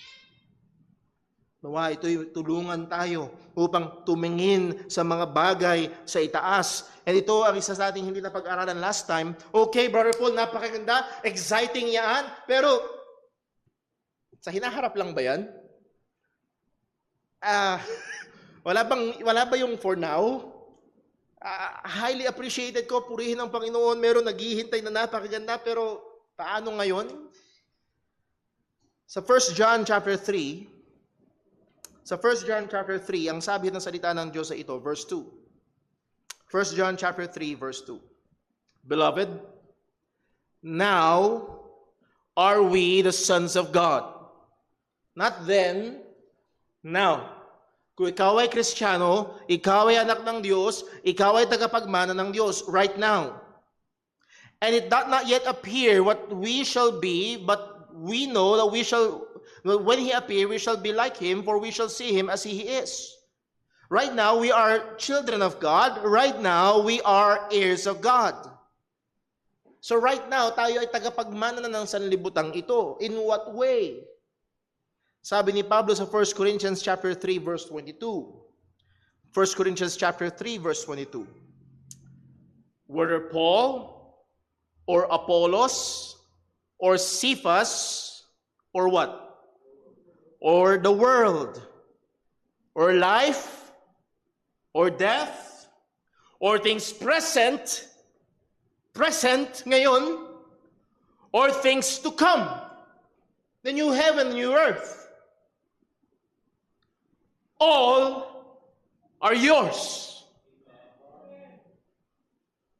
Nawa ito'y tulungan tayo upang tumingin sa mga bagay sa itaas. And ito ang isa sa ating hindi na pag-aralan last time. Okay, Brother Paul, napakaganda, exciting yan, pero sa hinaharap lang ba yan? Wala ba yung for now? Highly appreciated ko, purihin ng Panginoon, meron naghihintay na napakaganda, pero paano ngayon? Sa 1 John chapter 3, ang sabi ng salita ng Diyos ay ito, verse 2. 1 John chapter 3, verse 2. Beloved, now are we the sons of God. Not then, now. Kung ikaw ay Kristiyano, ikaw ay anak ng Diyos, ikaw ay tagapagmana ng Diyos right now. And it doth not yet appear what we shall be, but we know that when He appear, we shall be like Him, for we shall see Him as He is. Right now, we are children of God. Right now, we are heirs of God. So right now, tayo ay tagapagmana na ng sanlibutang ito. In what way? Sabi ni Pablo sa 1 Corinthians chapter 3 verse 22. 1 Corinthians chapter 3 verse 22. Whether Paul or Apollos or Cephas or what? Or the world or life or death or things present ngayon or things to come. The new heaven, new earth. All are yours.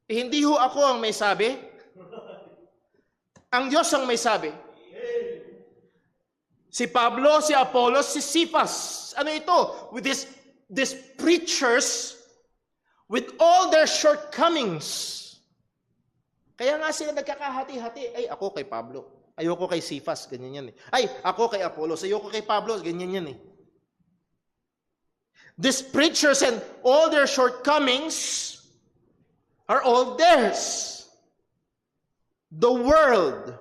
Hindi ho ako ang may sabi. Ang Diyos ang may sabi. Si Pablo, si Apollos, si Cephas. Ano ito? With these preachers, with all their shortcomings. Kaya nga sila nagkakahati-hati. Ay, ako kay Pablo. Ayoko kay Cephas. Ganyan yan eh. Ay, ako kay Apollos. Ayoko kay Pablo. Ganyan yan eh. These preachers and all their shortcomings are all theirs. The world,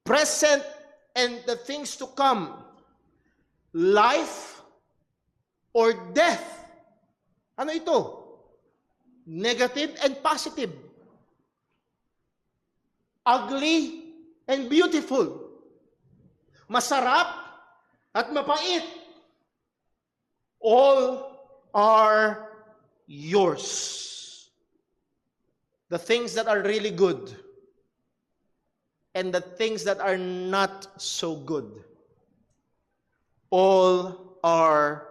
present and the things to come, life or death. Ano ito? Negative and positive. Ugly and beautiful. Masarap at mapait. All are yours. The things that are really good and the things that are not so good, all are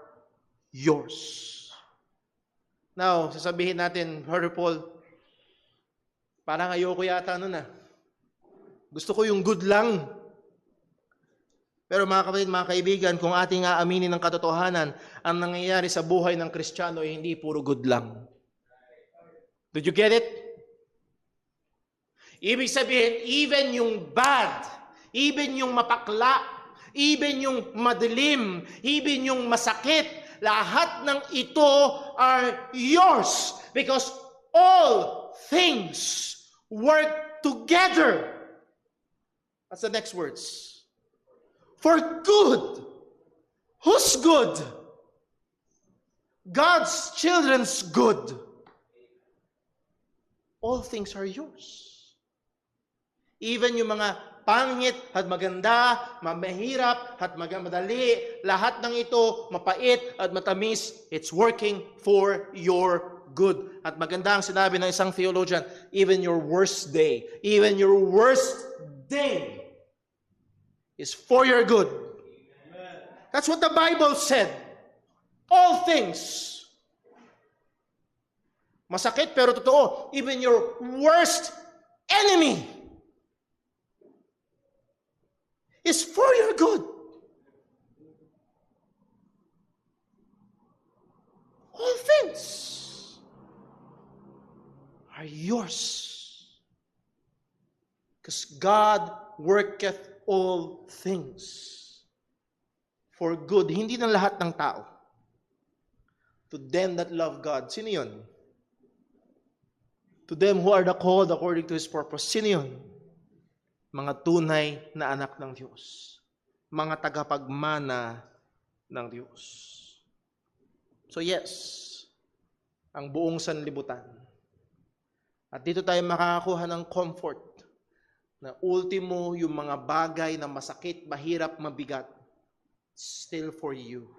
yours. Now, sasabihin natin, Brother Paul, parang ayoko yata nun ah. Gusto ko yung good lang. Pero mga kapatid, mga kaibigan, kung ating aaminin ng katotohanan, ang nangyayari sa buhay ng Kristiyano ay hindi puro good lang. Did you get it? Ibig sabihin, even yung bad, even yung mapakla, even yung madilim, even yung masakit, lahat ng ito are yours because all things work together. That's the next words. For good. Who's good? God's children's good. All things are yours. Even yung mga pangit at maganda, mahirap at madali, lahat ng ito mapait at matamis, it's working for your good. At maganda ang sinabi ng isang theologian, even your worst day is for your good. That's what the Bible said. All things. Masakit pero totoo. Even your worst enemy is for your good. All things are yours. Because God worketh all things for good. Hindi ng lahat ng tao. To them that love God. Sino yun? To them who are the called according to His purpose. Sino yun? Mga tunay na anak ng Diyos. Mga tagapagmana ng Diyos. So yes, ang buong sanlibutan. At dito tayo makakakuha ng comfort na ultimo yung mga bagay na masakit, mahirap, mabigat, still for you.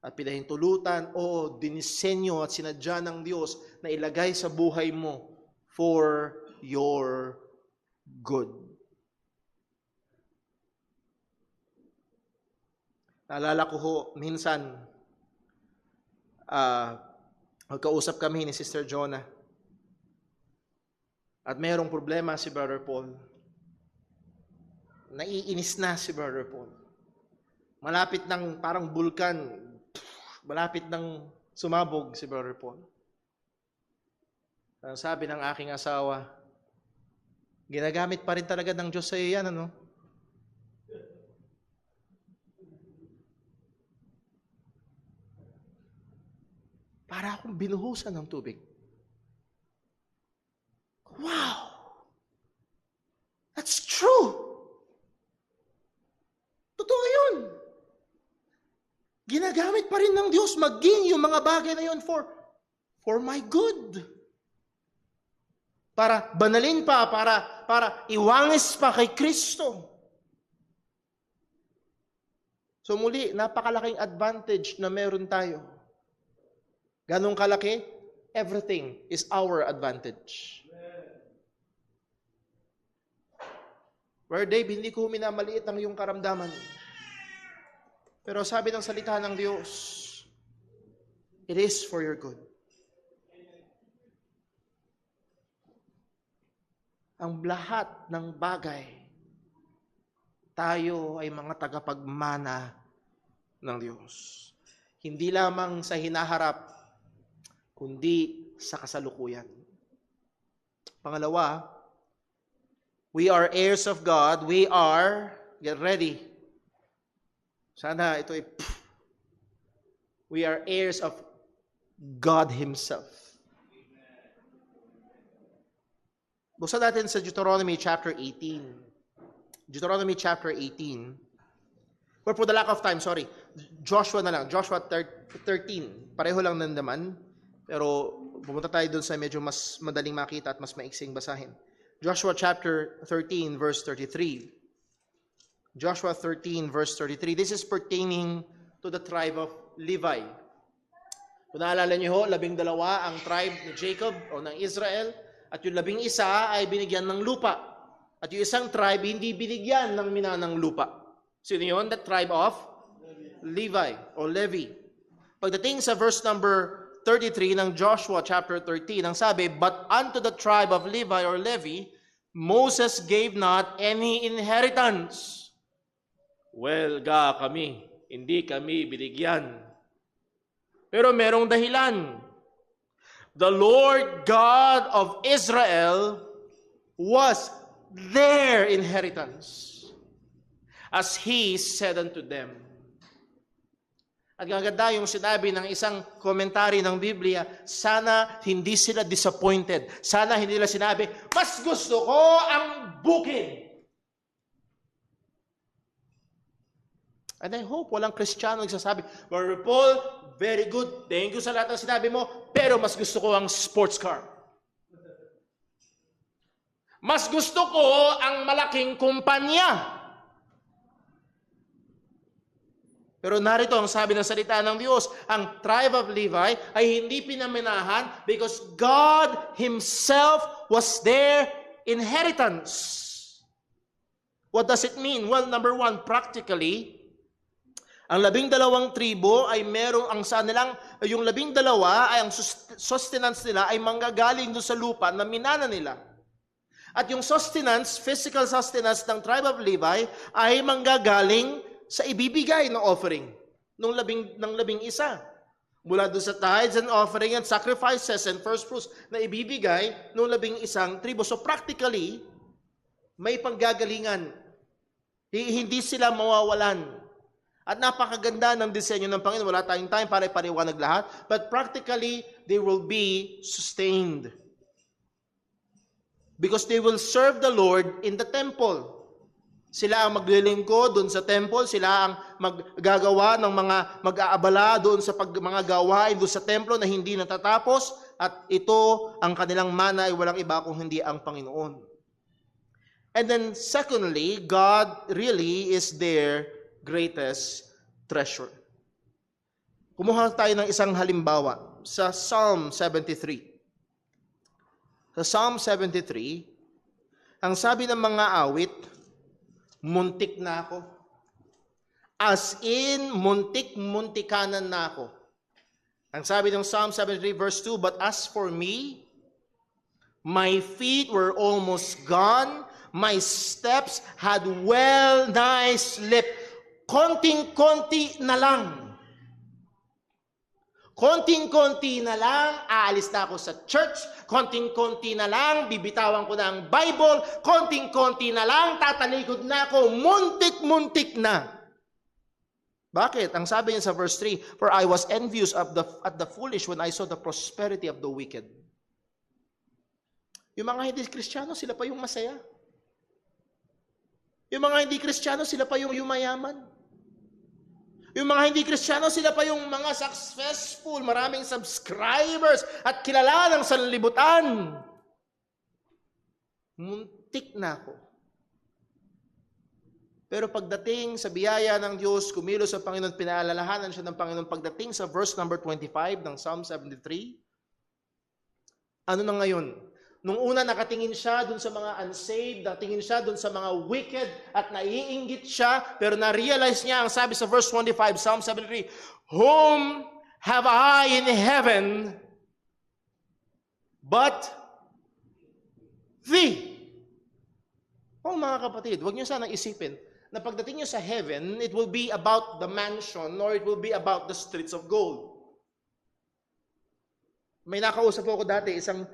at pinahintulutan o dinisenyo at sinadya ng Diyos na ilagay sa buhay mo for your good. Naalala ko ho, minsan, magkausap kami ni Sister Jonah. At mayroong problema si Brother Paul. Naiinis na si Brother Paul. Malapit ng parang bulkan, malapit ng sumabog si Brother Paul. Ang sabi ng aking asawa, ginagamit pa rin talaga ng Diyos sa iyo yan, ano? Para akong binuhusan ng tubig. Wow! That's true! Totoo yun! Ginagamit pa rin ng Diyos maging yung mga bagay na yun for my good. Para banalin pa, para iwangis pa kay Kristo. So muli, napakalaking advantage na meron tayo. Ganong kalaki? Everything is our advantage. Where Dave, hindi ko minamaliit ang iyong karamdaman. Pero sabi ng salita ng Diyos, it is for your good. Ang lahat ng bagay, tayo ay mga tagapagmana ng Diyos. Hindi lamang sa hinaharap, kundi sa kasalukuyan. Pangalawa, we are heirs of God. We are, get ready. Sana ito ay, we are heirs of God Himself. Buksan natin sa Deuteronomy chapter 18. Deuteronomy chapter 18. Or for the lack of time, sorry. Joshua na lang. Joshua 13. Pareho lang nandaman. Pero pumunta tayo dun sa medyo mas madaling makita at mas maiksing basahin. Joshua chapter 13 verse 33. Joshua 13 verse 33. This is pertaining to the tribe of Levi. Kung naalala niyo ho, 12 ang tribe ni Jacob o ng Israel at yung 11 ay binigyan ng lupa. At yung isang tribe hindi binigyan ng minanang lupa. Sino yun? The tribe of Levi o Levi. Pagdating sa verse number 33 ng Joshua chapter 13, ang sabi, but unto the tribe of Levi or Levi, Moses gave not any inheritance. Well, kami, hindi kami binigyan. Pero merong dahilan. The Lord God of Israel was their inheritance, as He said unto them. At gaganda yung sinabi ng isang komentary ng Biblia, sana hindi sila disappointed. Sana hindi nila sinabi, mas gusto ko ang bukid. And I hope walang Kristiyano nagsasabi, Brother Paul, very good. Thank you sa lahat ng sinabi mo, pero mas gusto ko ang sports car. Mas gusto ko ang malaking kumpanya. Pero narito ang sabi ng salita ng Diyos, ang tribe of Levi ay hindi pinaminahan because God Himself was their inheritance. What does it mean? Well, number one, practically, ang 12 tribo ay merong ang sa nilang, yung 12 ay ang sustenance nila ay manggagaling doon sa lupa na minana nila. At yung sustenance, physical sustenance ng tribe of Levi ay manggagaling sa ibibigay ng offering ng 11. Mula doon sa tithes and offering and sacrifices and first fruits na ibibigay ng 11 tribo. So practically, may panggagalingan. Hindi sila mawawalan. At napakaganda ng disenyo ng Panginoon. Wala tayong time para ipaliwanag lahat. But practically, they will be sustained. Because they will serve the Lord in the temple. Sila ang maglilingkod doon sa temple, sila ang maggagawa ng mga mag-aabala doon sa mga gawain doon sa templo na hindi natatapos, at ito ang kanilang mana ay walang iba kung hindi ang Panginoon. And then secondly, God really is their greatest treasure. Kumuha tayo ng isang halimbawa sa Psalm 73. Sa Psalm 73, ang sabi ng mga awit, muntik na ako. As in, muntik-muntikanan na ako. Ang sabi ng Psalm 73 verse 2, but as for me, my feet were almost gone, my steps had well-nigh slipped. Konting-konti na lang. Konting-konti na lang, aalis na ako sa church. Konting-konti na lang, bibitawan ko na ang Bible. Konting-konti na lang, tatalikod na ako. Muntik-muntik na. Bakit? Ang sabi niya sa verse 3, for I was envious at the foolish when I saw the prosperity of the wicked. Yung mga hindi Kristiyano, sila pa yung masaya. Yung mga hindi Kristiyano, sila pa yung yumayaman. Yung mga hindi Kristiyano, sila pa yung mga successful, maraming subscribers at kilala ng sanlibutan. Muntik na ako. Pero pagdating sa biyaya ng Diyos, kumilos sa Panginoon, pinaalalahanan siya ng Panginoon. Pagdating sa verse number 25 ng Psalm 73, ano na ngayon? Nung una nakatingin siya dun sa mga unsaved, nakatingin siya dun sa mga wicked, at naiinggit siya, pero na-realize niya, ang sabi sa verse 25, Psalm 73, whom have I in heaven but thee? Oh mga kapatid, huwag niyo sanang isipin na pagdating niyo sa heaven, it will be about the mansion or it will be about the streets of gold. May nakausap ko dati, isang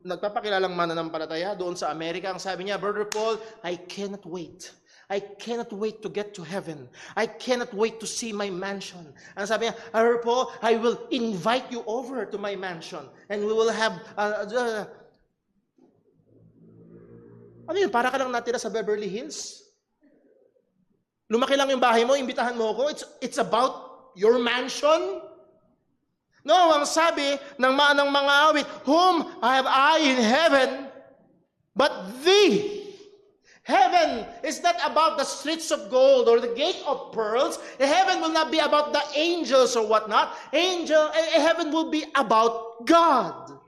nagpapakilalang mananampalataya doon sa Amerika. Ang sabi niya, Brother Paul, I cannot wait. I cannot wait to get to heaven. I cannot wait to see my mansion. Ang sabi niya, Brother Paul, I will invite you over to my mansion and we will have... Ano yun? Para ka lang natira sa Beverly Hills? Lumaki lang yung bahay mo, imbitahan mo ako. It's about your mansion? No, ang sabi ng mga awit, whom have I in heaven but thee? Heaven is not about the streets of gold or the gate of pearls. Heaven will not be about the angels or whatnot. Heaven will be about God.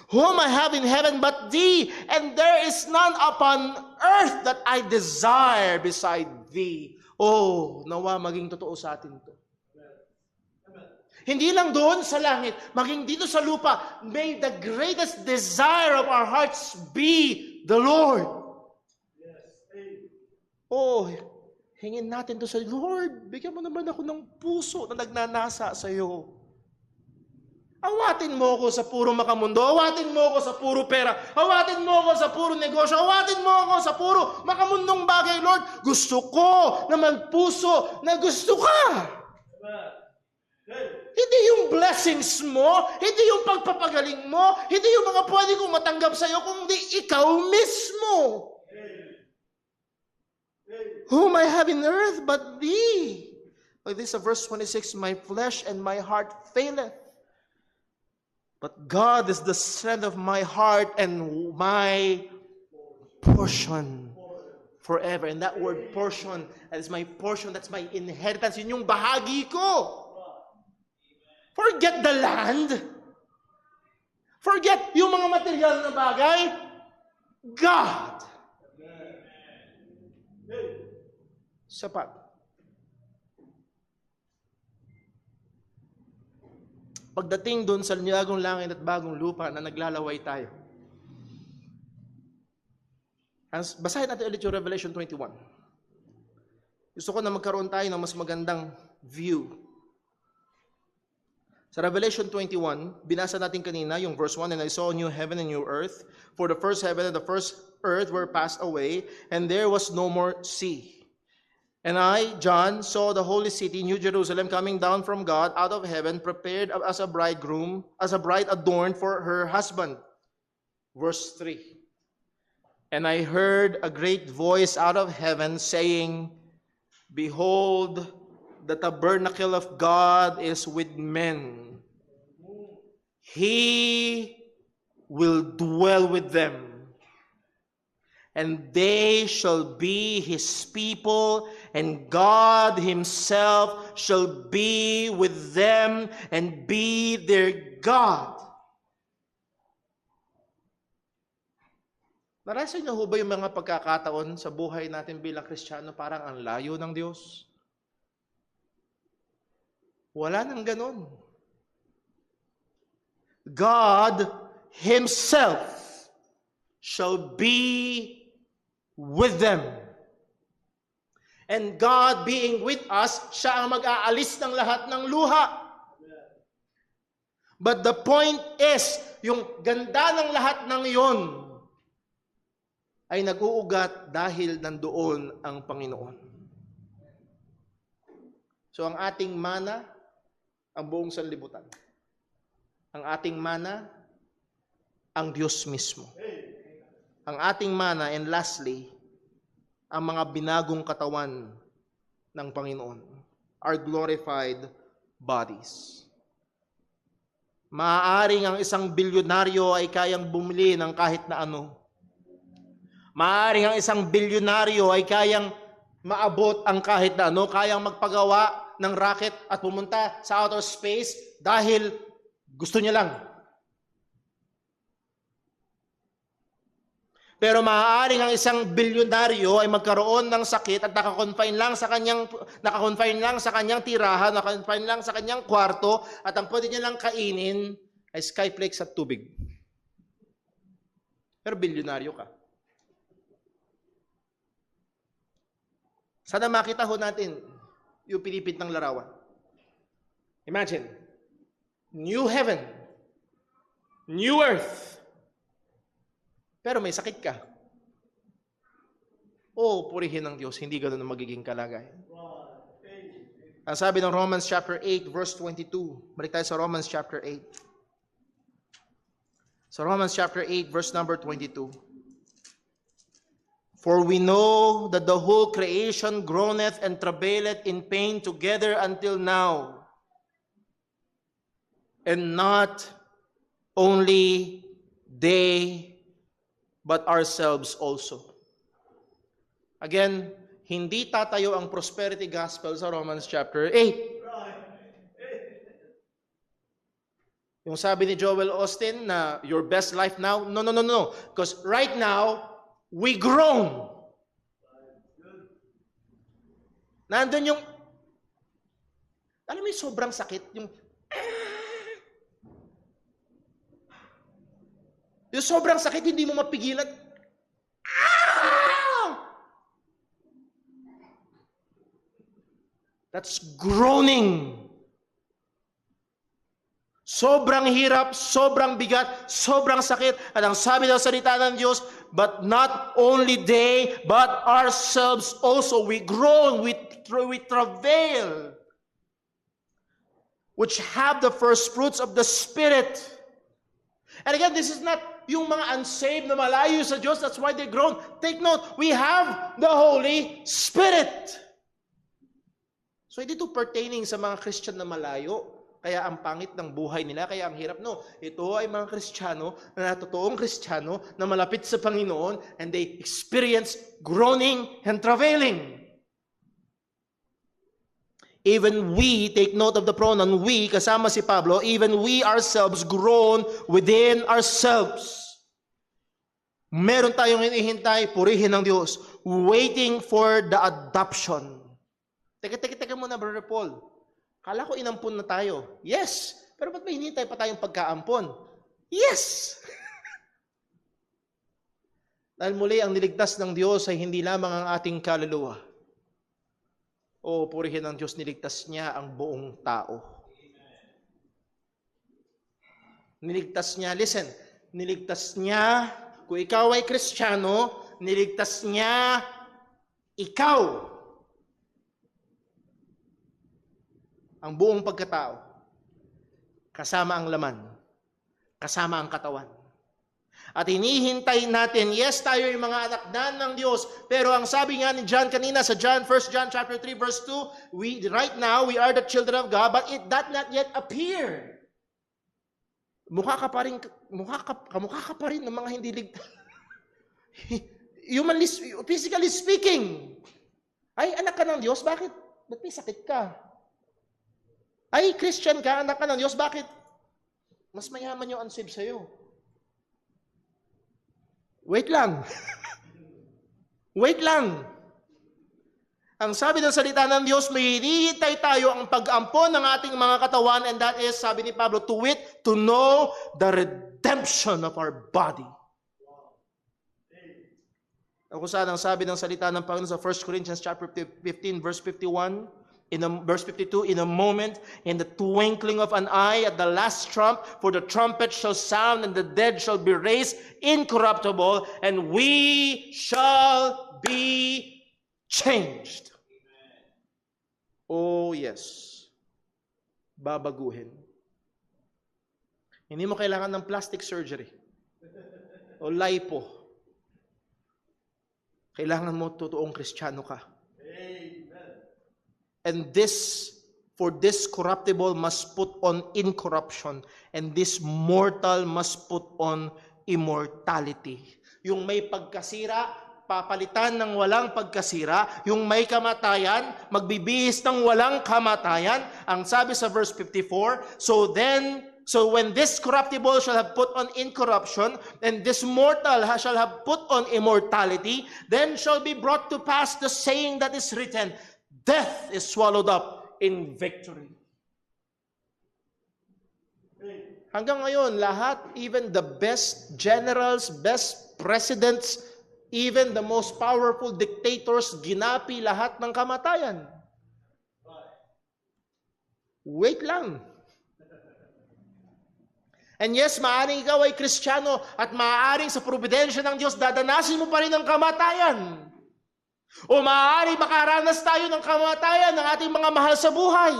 Whom I have in heaven but thee, and there is none upon earth that I desire beside thee. Oh, nawa maging totoo sa atin to. Hindi lang doon sa langit, maging dito sa lupa, may the greatest desire of our hearts be the Lord. Oh, hingin natin to sa Lord, bigyan mo naman ako ng puso na nagnanasa sa iyo. Awatin mo ako sa puro makamundo, awatin mo ako sa puro pera, awatin mo ako sa puro negosyo, awatin mo ako sa puro makamundong bagay, Lord. Gusto ko na magpuso na gusto ka. Hindi yung blessings mo, hindi yung pagpapagaling mo, hindi yung mga pwede kong matanggap sa iyo, kundi ikaw mismo. Whom I have in earth but thee. Like this, verse 26, my flesh and my heart faileth. But God is the strength of my heart and my portion forever. And that word portion, that is my portion, that's my inheritance. Yun yung bahagi ko. Forget the land. Forget yung mga material na bagay. God. Sapat. Pagdating doon sa bagong langit at bagong lupa na naglalaway tayo. Basahin natin ulit yung Revelation 21. Gusto ko na magkaroon tayo ng mas magandang view. Sa Revelation 21, binasa natin kanina yung verse 1, and I saw a new heaven and new earth, for the first heaven and the first earth were passed away, and there was no more sea. And I, John, saw the holy city, New Jerusalem, coming down from God out of heaven, prepared as a bride adorned for her husband. Verse 3. And I heard a great voice out of heaven saying, Behold, the tabernacle of God is with men. He will dwell with them, and they shall be his people, and God Himself shall be with them and be their God. Narasan niyo ho ba yung mga pagkakataon sa buhay natin bilang Kristiyano parang ang layo ng Diyos? Wala nang ganon. God Himself shall be with them. And God being with us, siya ang mag-aalis ng lahat ng luha. But the point is, yung ganda ng lahat ng iyon ay nag-uugat dahil nandoon ang Panginoon. So ang ating mana, ang buong sanlibutan. Ang ating mana, ang Diyos mismo. Ang ating mana, and lastly, ang mga binagong katawan ng Panginoon, our glorified bodies. Maaaring ang isang bilyonaryo ay kayang bumili ng kahit na ano. Maaaring ang isang bilyonaryo ay kayang maabot ang kahit na ano, kayang magpagawa ng rocket at pumunta sa outer space dahil gusto niya lang. Pero maaaring ang isang bilyonaryo ay magkaroon ng sakit at nakakonfine lang sa kanyang tirahan, nakakonfine lang sa kanyang kwarto, at ang pwede niya lang kainin ay skyflakes at tubig. Pero bilyonaryo ka. Sana makita ho natin yung pinipit ng larawan. Imagine, new heaven, new earth, pero may sakit ka. Oh, purihin ng Diyos, hindi ganoon ang magiging kalagayan. Ang sabi ng Romans chapter 8, verse 22. Balik tayo sa Romans chapter 8. Sa Romans chapter 8, verse number 22. For we know that the whole creation groaneth and travaileth in pain together until now. And not only they, but ourselves also. Again, hindi tatayo ang prosperity gospel sa Romans chapter 8. Yung sabi ni Joel Austin na your best life now, no. Because right now, we groan. Nandun yung, alam mo yung sobrang sakit, yung sobrang sakit, hindi mo mapigilan. That's groaning. Sobrang hirap, sobrang bigat, sobrang sakit. At ang sabi ng salita ng Diyos, but not only they, but ourselves also. We groan, we travail, which have the first fruits of the Spirit. And again, this is not yung mga unsaved na malayo sa Diyos, that's why they groan. Take note, we have the Holy Spirit. So, hindi ito pertaining sa mga Christian na malayo. Kaya ang pangit ng buhay nila, kaya ang hirap. No, ito ay mga Kristiyano, na totoong Kristiyano, na malapit sa Panginoon, and they experience groaning and travailing. Even we, take note of the pronoun we, kasama si Pablo, even we ourselves groan within ourselves. Meron tayong hinihintay, purihin ng Diyos, waiting for the adoption. Teka muna, Brother Paul. Kala ko inampun na tayo. Yes. Pero ba't may hinihintay pa tayong pagkaampon? Yes. Dahil muli, ang niligtas ng Diyos ay hindi lamang ang ating kaluluwa. O purihin ng Diyos, niligtas niya ang buong tao. Niligtas niya, listen, niligtas niya, kung ikaw ay Kristiyano, niligtas niya ikaw. Ang buong pagkatao, kasama ang laman, kasama ang katawan. At hinihintay natin, yes, tayo yung mga anak ng Diyos, pero ang sabi nga ni John kanina sa 1 John chapter 3 verse 2, right now we are the children of God, but it does not yet appear. Kamukha ka pa rin ng mga hindi ligtas. Physically speaking. Ay, anak ka ng Diyos, bakit? Ba't may sakit ka? Ay, Christian ka, anak ka ng Diyos, bakit? Mas mayaman yung unsaved sa'yo. Wait lang. Wait lang. Ang sabi ng salita ng Diyos, may hinihintay tayo ang pag-ampon ng ating mga katawan, and that is, sabi ni Pablo, to wit, to know the redemption of our body. Kung saan ang sabi ng salita ng Panginoon sa 1 Corinthians chapter 15, verse 51, verse 52, in a moment, in the twinkling of an eye, at the last trump, for the trumpet shall sound, and the dead shall be raised incorruptible, and we shall be changed. Oh yes. Babaguhin. Hindi mo kailangan ng plastic surgery o lipo. Kailangan mo totoong Kristiyano ka. And for this corruptible must put on incorruption, and this mortal must put on immortality. Yung may pagkasira, papalitan ng walang pagkasira. Yung may kamatayan, magbibihis ng walang kamatayan. Ang sabi sa verse 54, so when this corruptible shall have put on incorruption, and this mortal shall have put on immortality, then shall be brought to pass the saying that is written, death is swallowed up in victory. Hanggang ngayon, lahat, even the best generals, best presidents, even the most powerful dictators, ginapi lahat ng kamatayan. Wait lang. And yes, maaaring ikaw ay Kristiyano at maaaring sa providensya ng Diyos, dadanasin mo pa rin ang kamatayan. O maaaring makaranas tayo ng kamatayan ng ating mga mahal sa buhay.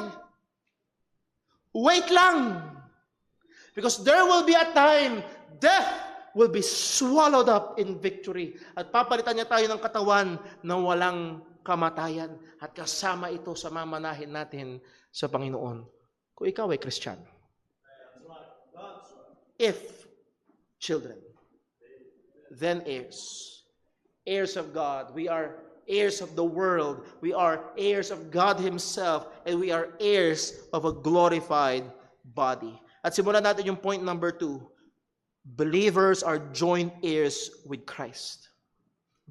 Wait lang. Because there will be a time, death will be swallowed up in victory. At papalitan niya tayo ng katawan na walang kamatayan. At kasama ito sa mamanahin natin sa Panginoon. Kung ikaw ay Kristiyano. If children, then heirs. Heirs of God. We are heirs of the world. We are heirs of God Himself. And we are heirs of a glorified body. At simulan natin yung point number 2. Believers are joint heirs with Christ.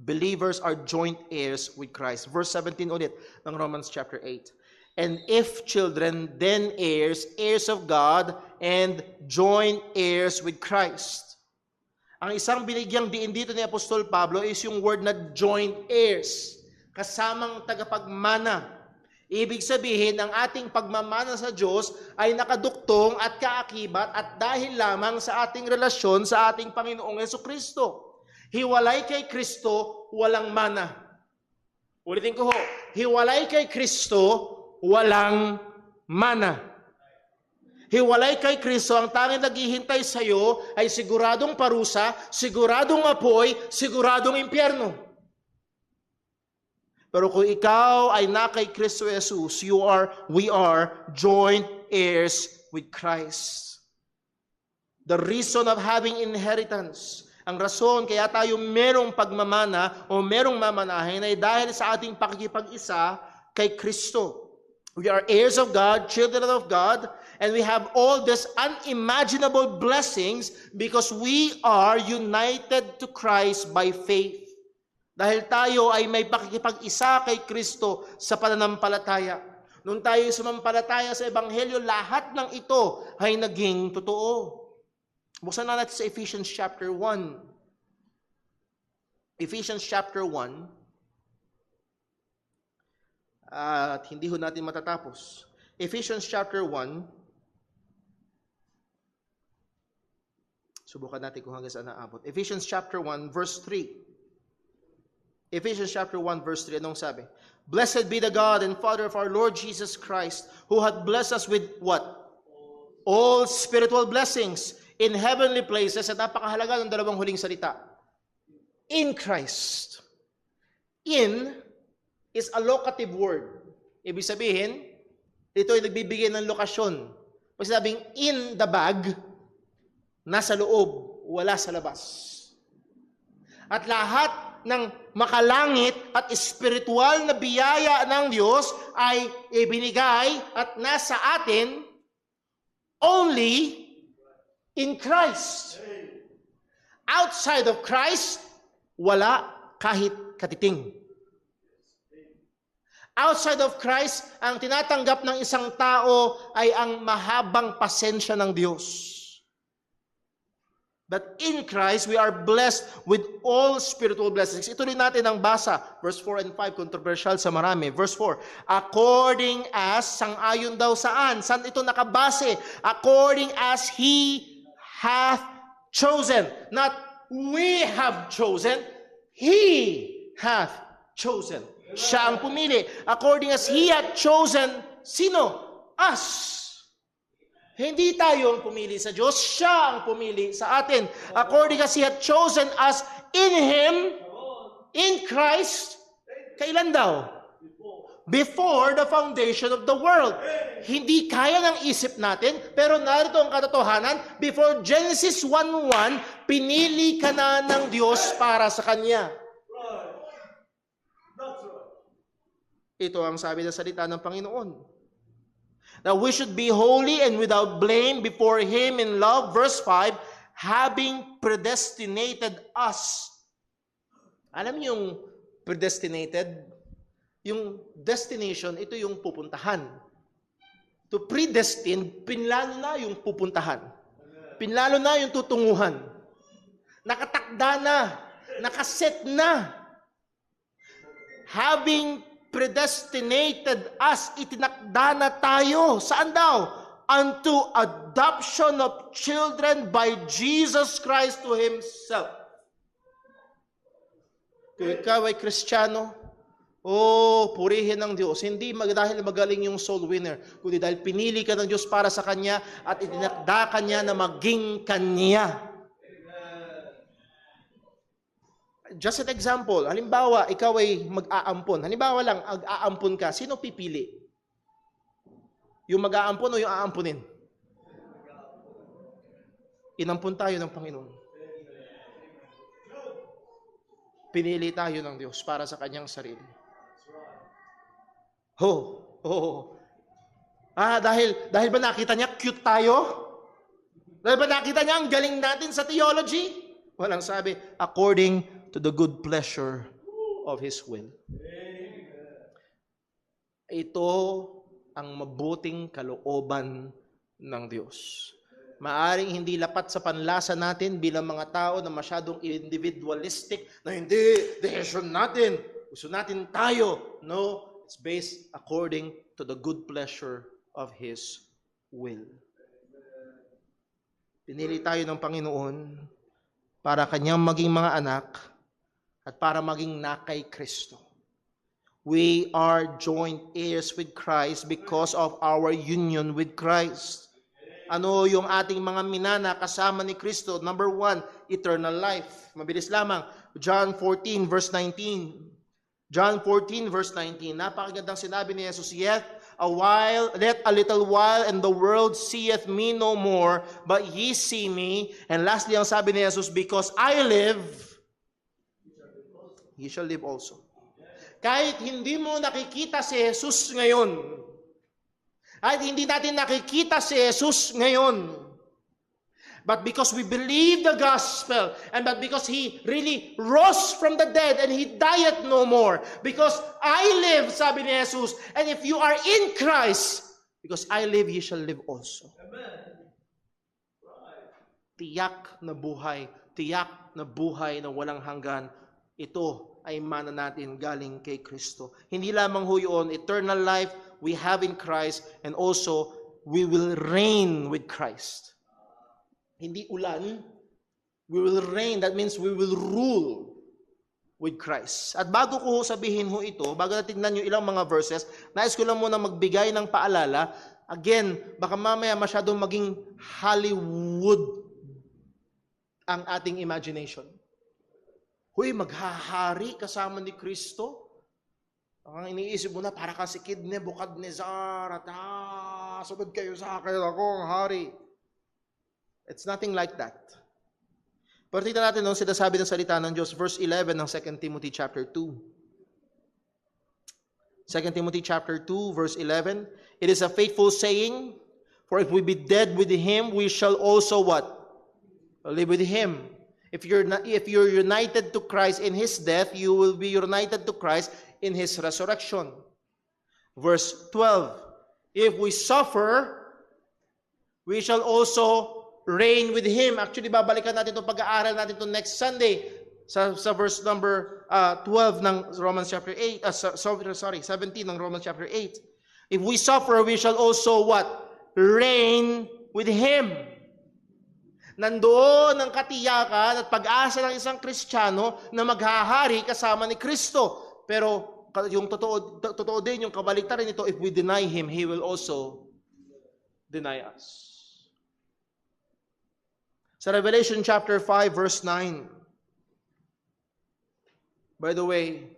Believers are joint heirs with Christ. Verse 17 ulit ng Romans chapter 8. And if children, then heirs, heirs of God, and joint heirs with Christ. Ang isang binigyang diin dito ni Apostol Pablo is yung word na joint heirs. Kasamang tagapagmana. Ibig sabihin, ang ating pagmamana sa Diyos ay nakaduktong at kaakibat at dahil lamang sa ating relasyon sa ating Panginoong Jesucristo. Hiwalay kay Kristo, walang mana. Ulitin ko ho, hiwalay kay Kristo, walang mana. Hiwalay kay Kristo, ang tanging naghihintay sa iyo ay siguradong parusa, siguradong apoy, siguradong impyerno. Pero kung ikaw ay na kay Kristo Jesus, we are joint heirs with Christ. The reason of having inheritance, ang rason kaya tayo merong pagmamana o merong mamanahin ay dahil sa ating pakikipag-isa kay Kristo. We are heirs of God, children of God, and we have all these unimaginable blessings because we are united to Christ by faith. Dahil tayo ay may pakikipag-isa kay Kristo sa pananampalataya. Nung tayo sumampalataya sa Ebanghelyo, lahat ng ito ay naging totoo. Buksan na natin sa Ephesians chapter 1. Ephesians chapter 1. At hindi ho natin matatapos. Ephesians chapter 1. Subukan natin kung hanggang saan naabot. Ephesians chapter 1, verse 3. Ephesians chapter 1, verse 3, anong sabi? Blessed be the God and Father of our Lord Jesus Christ, who hath blessed us with what? All spiritual blessings in heavenly places. At napakahalaga ng dalawang huling salita. In Christ. In is a locative word. Ibig sabihin, ito ay nagbibigay ng lokasyon. Pag sinabing in the bag, nasa loob, wala sa labas. At lahat ng makalangit at espiritual na biyaya ng Diyos ay ibinigay at nasa atin only in Christ. Outside of Christ, wala kahit katiting. Outside of Christ, ang tinatanggap ng isang tao ay ang mahabang pasensya ng Diyos. But in Christ, we are blessed with all spiritual blessings. Ituloy natin ang basa. Verse 4 and 5, controversial sa marami. Verse 4, according as, sangayon daw saan? Saan ito nakabase? According as He hath chosen. Not we have chosen, He hath chosen. Siya ang pumili. According as He hath chosen, sino? Us. Hindi tayo ang pumili sa Diyos, siya ang pumili sa atin. According as He hath chosen us in Him, in Christ, kailan daw? Before the foundation of the world. Hindi kaya ng isip natin, pero narito ang katotohanan, before Genesis 1:1, pinili ka na ng Diyos para sa Kanya. Ito ang sabi ng salita ng Panginoon. That we should be holy and without blame before Him in love. Verse 5, having predestinated us. Alam niyo yung predestinated? Yung destination, ito yung pupuntahan. To predestined, pinlalo na yung pupuntahan. Pinlalo na yung tutunguhan. Nakatakda na. Nakaset na. Having predestinated us, itinakda na tayo. Saan daw? Unto adoption of children by Jesus Christ to Himself. Kung ikaw ay Kristiyano, purihin ng Diyos. Hindi dahil magaling yung soul winner, kundi dahil pinili ka ng Diyos para sa Kanya at itinakda ka niya na maging Kanya. Just an example, halimbawa, ikaw ay mag-aampon. Halimbawa lang, ag-aampon ka, sino pipili? Yung mag-aampon o yung aampunin? Inampun tayo ng Panginoon. Pinili tayo ng Diyos para sa Kanyang sarili. Dahil ba nakita niya cute tayo? Dahil ba nakita niya ang galing natin sa theology? Walang sabi, according to the good pleasure of His will. Ito ang mabuting kalooban ng Diyos. Maaring hindi lapat sa panlasa natin bilang mga tao na masyadong individualistic, na hindi, desisyon natin, gusto natin tayo. No, it's based according to the good pleasure of His will. Pinili tayo ng Panginoon para Kanyang maging mga anak at para maging nakay Kristo. We are joint heirs with Christ because of our union with Christ. Ano yung ating mga minana kasama ni Kristo? Number 1, eternal life. Mabilis lamang. John 14 verse 19. John 14 verse 19. Napakagandang sinabi ni Jesus, yet a little while, and the world seeth me no more, but ye see me. And lastly, ang sabi ni Jesus, because I live, ye shall live also. Kahit hindi mo nakikita si Jesus ngayon, kahit hindi natin nakikita si Jesus ngayon, but because we believe the gospel, and but because He really rose from the dead and He died no more, because I live, sabi ni Jesus, and if you are in Christ, because I live, ye shall live also. Amen. Tiyak na buhay na walang hanggan, ito ay mana natin galing kay Kristo. Hindi lamang ho yun, eternal life we have in Christ, and also we will reign with Christ. Hindi ulan, we will reign. That means we will rule with Christ. At bago ko sabihin ho ito, bago natin tignan yung ilang mga verses, nais ko lang muna magbigay ng paalala. Again, baka mamaya masyadong maging Hollywood ang ating imagination. Huy, maghahari kasama ni Kristo? Ang iniisip mo na, para ka si Kid Nebuchadnezzar, at sunod kayo sa akin, ako ang hari. It's nothing like that. Pero tignan natin nung sinasabi ng salita ng Diyos, verse 11 ng 2 Timothy chapter 2. 2 Timothy chapter 2, verse 11. It is a faithful saying, for if we be dead with Him, we shall also what? Live with Him. If you're united to Christ in His death, you will be united to Christ in His resurrection. Verse 12. If we suffer, we shall also reign with Him. Actually, babalikan natin itong pag-aaral natin itong next Sunday sa verse number 12 ng Romans chapter 8. 17 ng Romans chapter 8. If we suffer, we shall also what? Reign with Him. Nandoon ang katiyakan at pag-asa ng isang Kristiyano na maghahari kasama ni Kristo. Pero yung totoo din, yung kabaliktaran nito, if we deny Him, He will also deny us. Sa Revelation chapter 5 verse 9. By the way,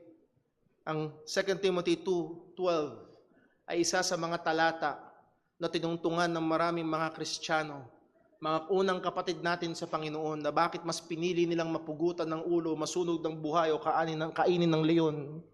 ang 2 Timothy 2:12 ay isa sa mga talata na tinungtungan ng maraming mga Kristiyano, mga unang kapatid natin sa Panginoon, na bakit mas pinili nilang mapugutan ng ulo, masunog ng buhay o kainin ng leon.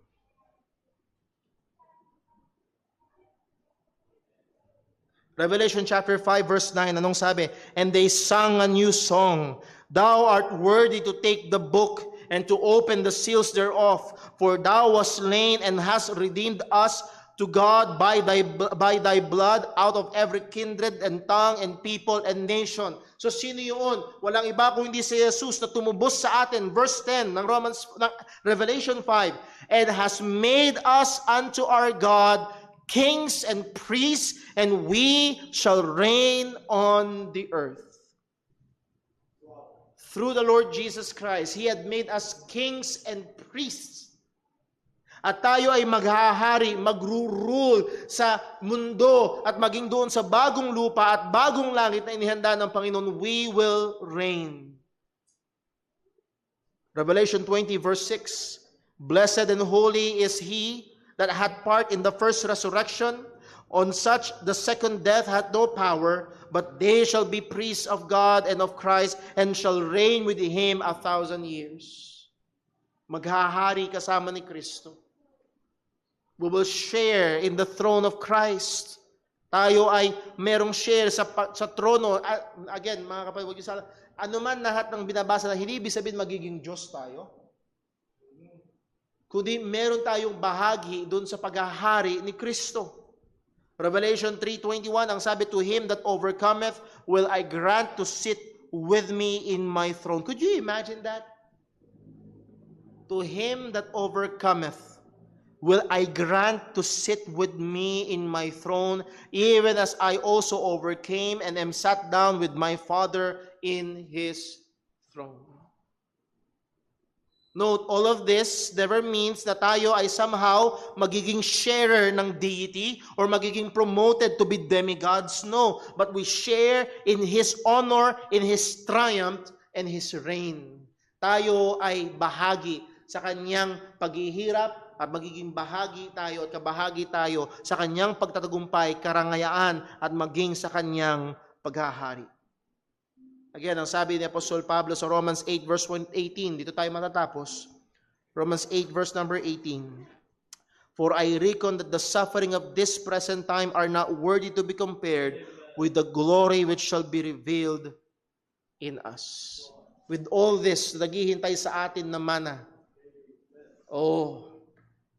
Revelation chapter 5 verse 9, anong sabi? And they sang a new song. Thou art worthy to take the book and to open the seals thereof, for thou wast slain and hast redeemed us to God by thy blood out of every kindred and tongue and people and nation. So sino yun? Walang iba kung hindi si Jesus na tumubos sa atin. Verse 10 ng Revelation 5. And has made us unto our God kings and priests, and we shall reign on the earth. Through the Lord Jesus Christ, He had made us kings and priests. At tayo ay maghahari, magru-rule sa mundo at maging doon sa bagong lupa at bagong langit na inihanda ng Panginoon, we will reign. Revelation 20 verse 6, Blessed and holy is he that had part in the first resurrection. On such the second death hath no power, but they shall be priests of God and of Christ, and shall reign with Him 1,000 years. Maghahari kasama ni Kristo. We will share in the throne of Christ. Tayo ay merong share sa trono. Again, mga kapatid, huwag niyo sala, anuman lahat ng binabasa na hindi ibig sabihin magiging Diyos tayo, kundi meron tayong bahagi doon sa paghahari ni Kristo. Revelation 3:21, ang sabi, to him that overcometh will I grant to sit with me in my throne. Could you imagine that? To him that overcometh will I grant to sit with me in my throne, even as I also overcame and am sat down with my Father in His throne. Note, all of this never means na tayo ay somehow magiging sharer ng deity or magiging promoted to be demigods. No, but we share in His honor, in His triumph, and His reign. Tayo ay bahagi sa Kanyang paghihirap at magiging bahagi tayo at kabahagi tayo sa Kanyang pagtatagumpay, karangayaan at maging sa Kanyang paghahari. Again, ang sabi ni Apostol Pablo sa Romans 8 verse 18, dito tayo matatapos. Romans 8 verse number 18. For I reckon that the suffering of this present time are not worthy to be compared with the glory which shall be revealed in us. With all this, naghihintay sa atin na mana. Oh,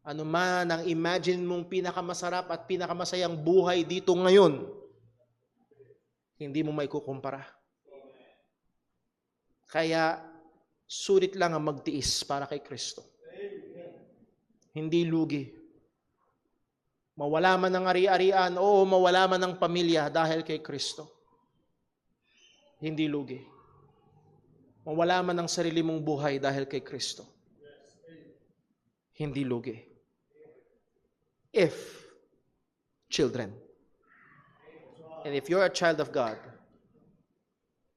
ano man ang imagine mong pinakamasarap at pinakamasayang buhay dito ngayon, hindi mo may kukumpara. Kaya, sulit lang ang magtiis para kay Kristo. Hindi lugi. Mawala man ng ari-arian o mawala man ng pamilya dahil kay Kristo. Hindi lugi. Mawala man ng sarili mong buhay dahil kay Kristo. Hindi lugi. If, children, and if you're a child of God,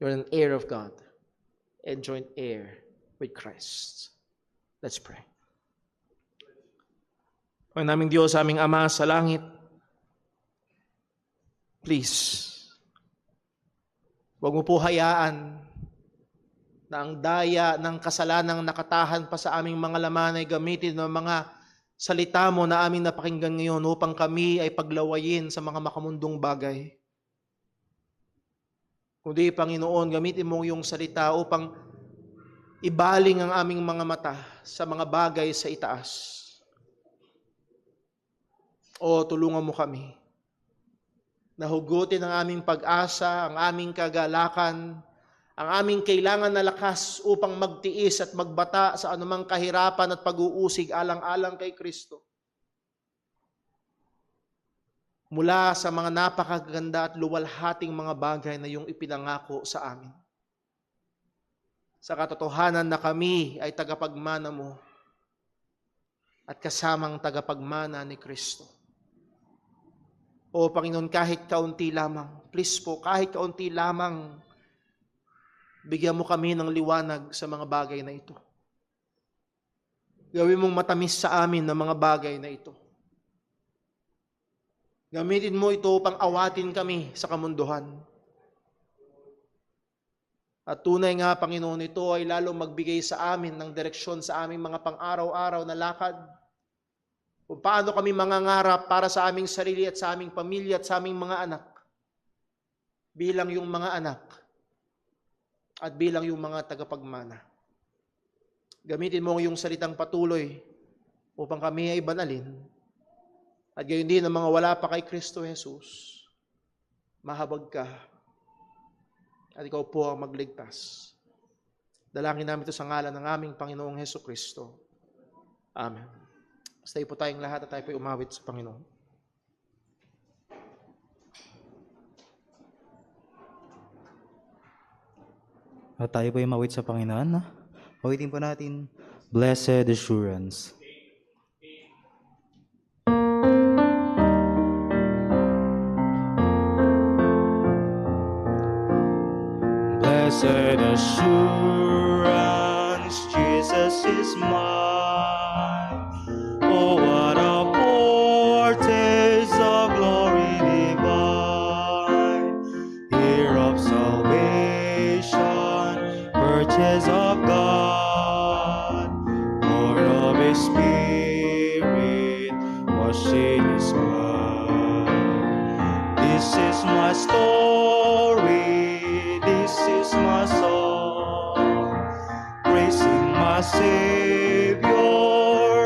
you're an heir of God, and joint heir with Christ. Let's pray. Ang naming Diyos, aming Ama sa langit, please, huwag mo po hayaan na ang daya ng kasalanang nakatahan pa sa aming mga laman ay gamitin ng mga salita mo na aming napakinggan ngayon upang kami ay paglawayin sa mga makamundong bagay. Kundi, Panginoon, gamitin mo yung salita upang ibaling ang aming mga mata sa mga bagay sa itaas. O tulungan mo kami na hugutin ang aming pag-asa, ang aming kagalakan, ang aming kailangan na lakas upang magtiis at magbata sa anumang kahirapan at pag-uusig alang-alang kay Kristo. Mula sa mga napakaganda at luwalhating mga bagay na iyong ipinangako sa amin. Sa katotohanan na kami ay tagapagmana mo at kasamang tagapagmana ni Kristo. O Panginoon, kahit kaunti lamang, please po, kahit kaunti lamang, bigyan mo kami ng liwanag sa mga bagay na ito. Gawin mong matamis sa amin ng mga bagay na ito. Gamitin mo ito upang awatin kami sa kamunduhan. At tunay nga, Panginoon, ito ay lalong magbigay sa amin ng direksyon sa aming mga pang-araw-araw na lakad. Kung paano kami mangangarap para sa aming sarili at sa aming pamilya at sa aming mga anak. Bilang yung mga anak at bilang yung mga tagapagmana. Gamitin mo yung salitang patuloy upang kami ay banalin. At gayon din ang mga wala pa kay Kristo Jesus. Mahabag ka. At ikaw po ang magligtas. Dalangin namin ito sa ngalan ng aming Panginoong Hesus Kristo. Amen. Stay po tayong lahat at tayo po umawit sa Panginoon. At tayo po ay mawit sa Panginoon. Mawitin po natin, Blessed Assurance. Blessed assurance, Jesus is mine. Oh, what a foretaste of glory divine, here of salvation, purchase of God, born of His Spirit, washed in His blood. This is my story, this is my song, praising my Savior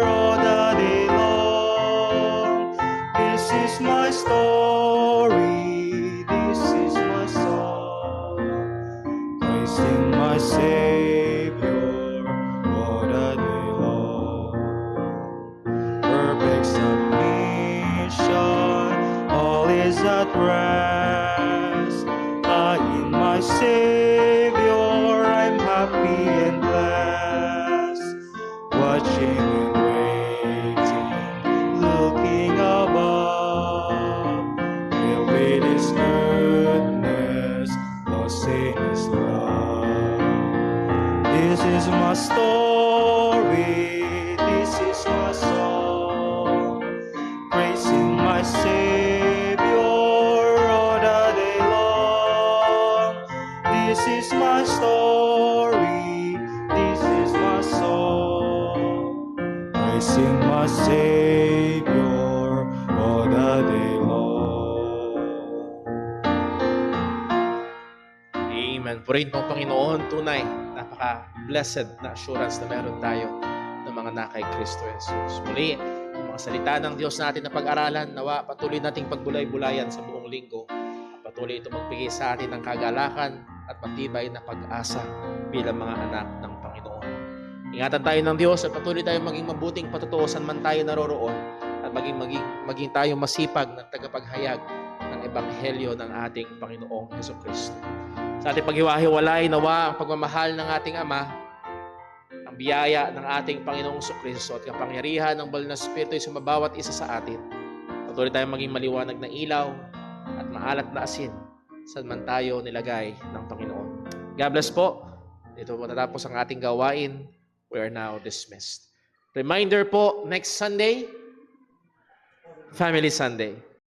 all the day long. This is my story, this is my song, praising my Savior all the day long. Perfect submission, all is at rest. In my Savior, I'm happy and blessed. Watching and waiting, looking above, filled with His goodness, lost in His love. This is my story, this is my song, praising my Savior all the day long. This is my story, this is my song, praising my Savior all the day long. Amen. Purihin mo, Panginoon, tunay, napaka-blessed na assurance na meron tayo ng mga na kay Kristo Jesus. Muli, ang mga salita ng Diyos natin na pag-aralan, nawa patuloy nating pagbulay-bulayan sa buong linggo. Patuloy ito magbigay sa atin ng kagalakan at matibay na pag-asa bilang mga anak ng Panginoon. Ingatan tayo ng Diyos at patuloy tayong maging mabuting patutuosan man tayo naroroon at maging tayo masipag ng tagapaghayag ng Ebanghelyo ng ating Panginoong Jesucristo. Sa ating paghiwa-hiwalay, nawa ang pagmamahal ng ating Ama, ang biyaya ng ating Panginoong Jesucristo at kapangyarihan ng banal na Espiritu ay sumabawat isa sa atin. Patuloy tayong maging maliwanag na ilaw at maalat na asin saan man tayo nilagay ng Panginoon. God bless po. Dito po natapos ang ating gawain. We are now dismissed. Reminder po, next Sunday, Family Sunday.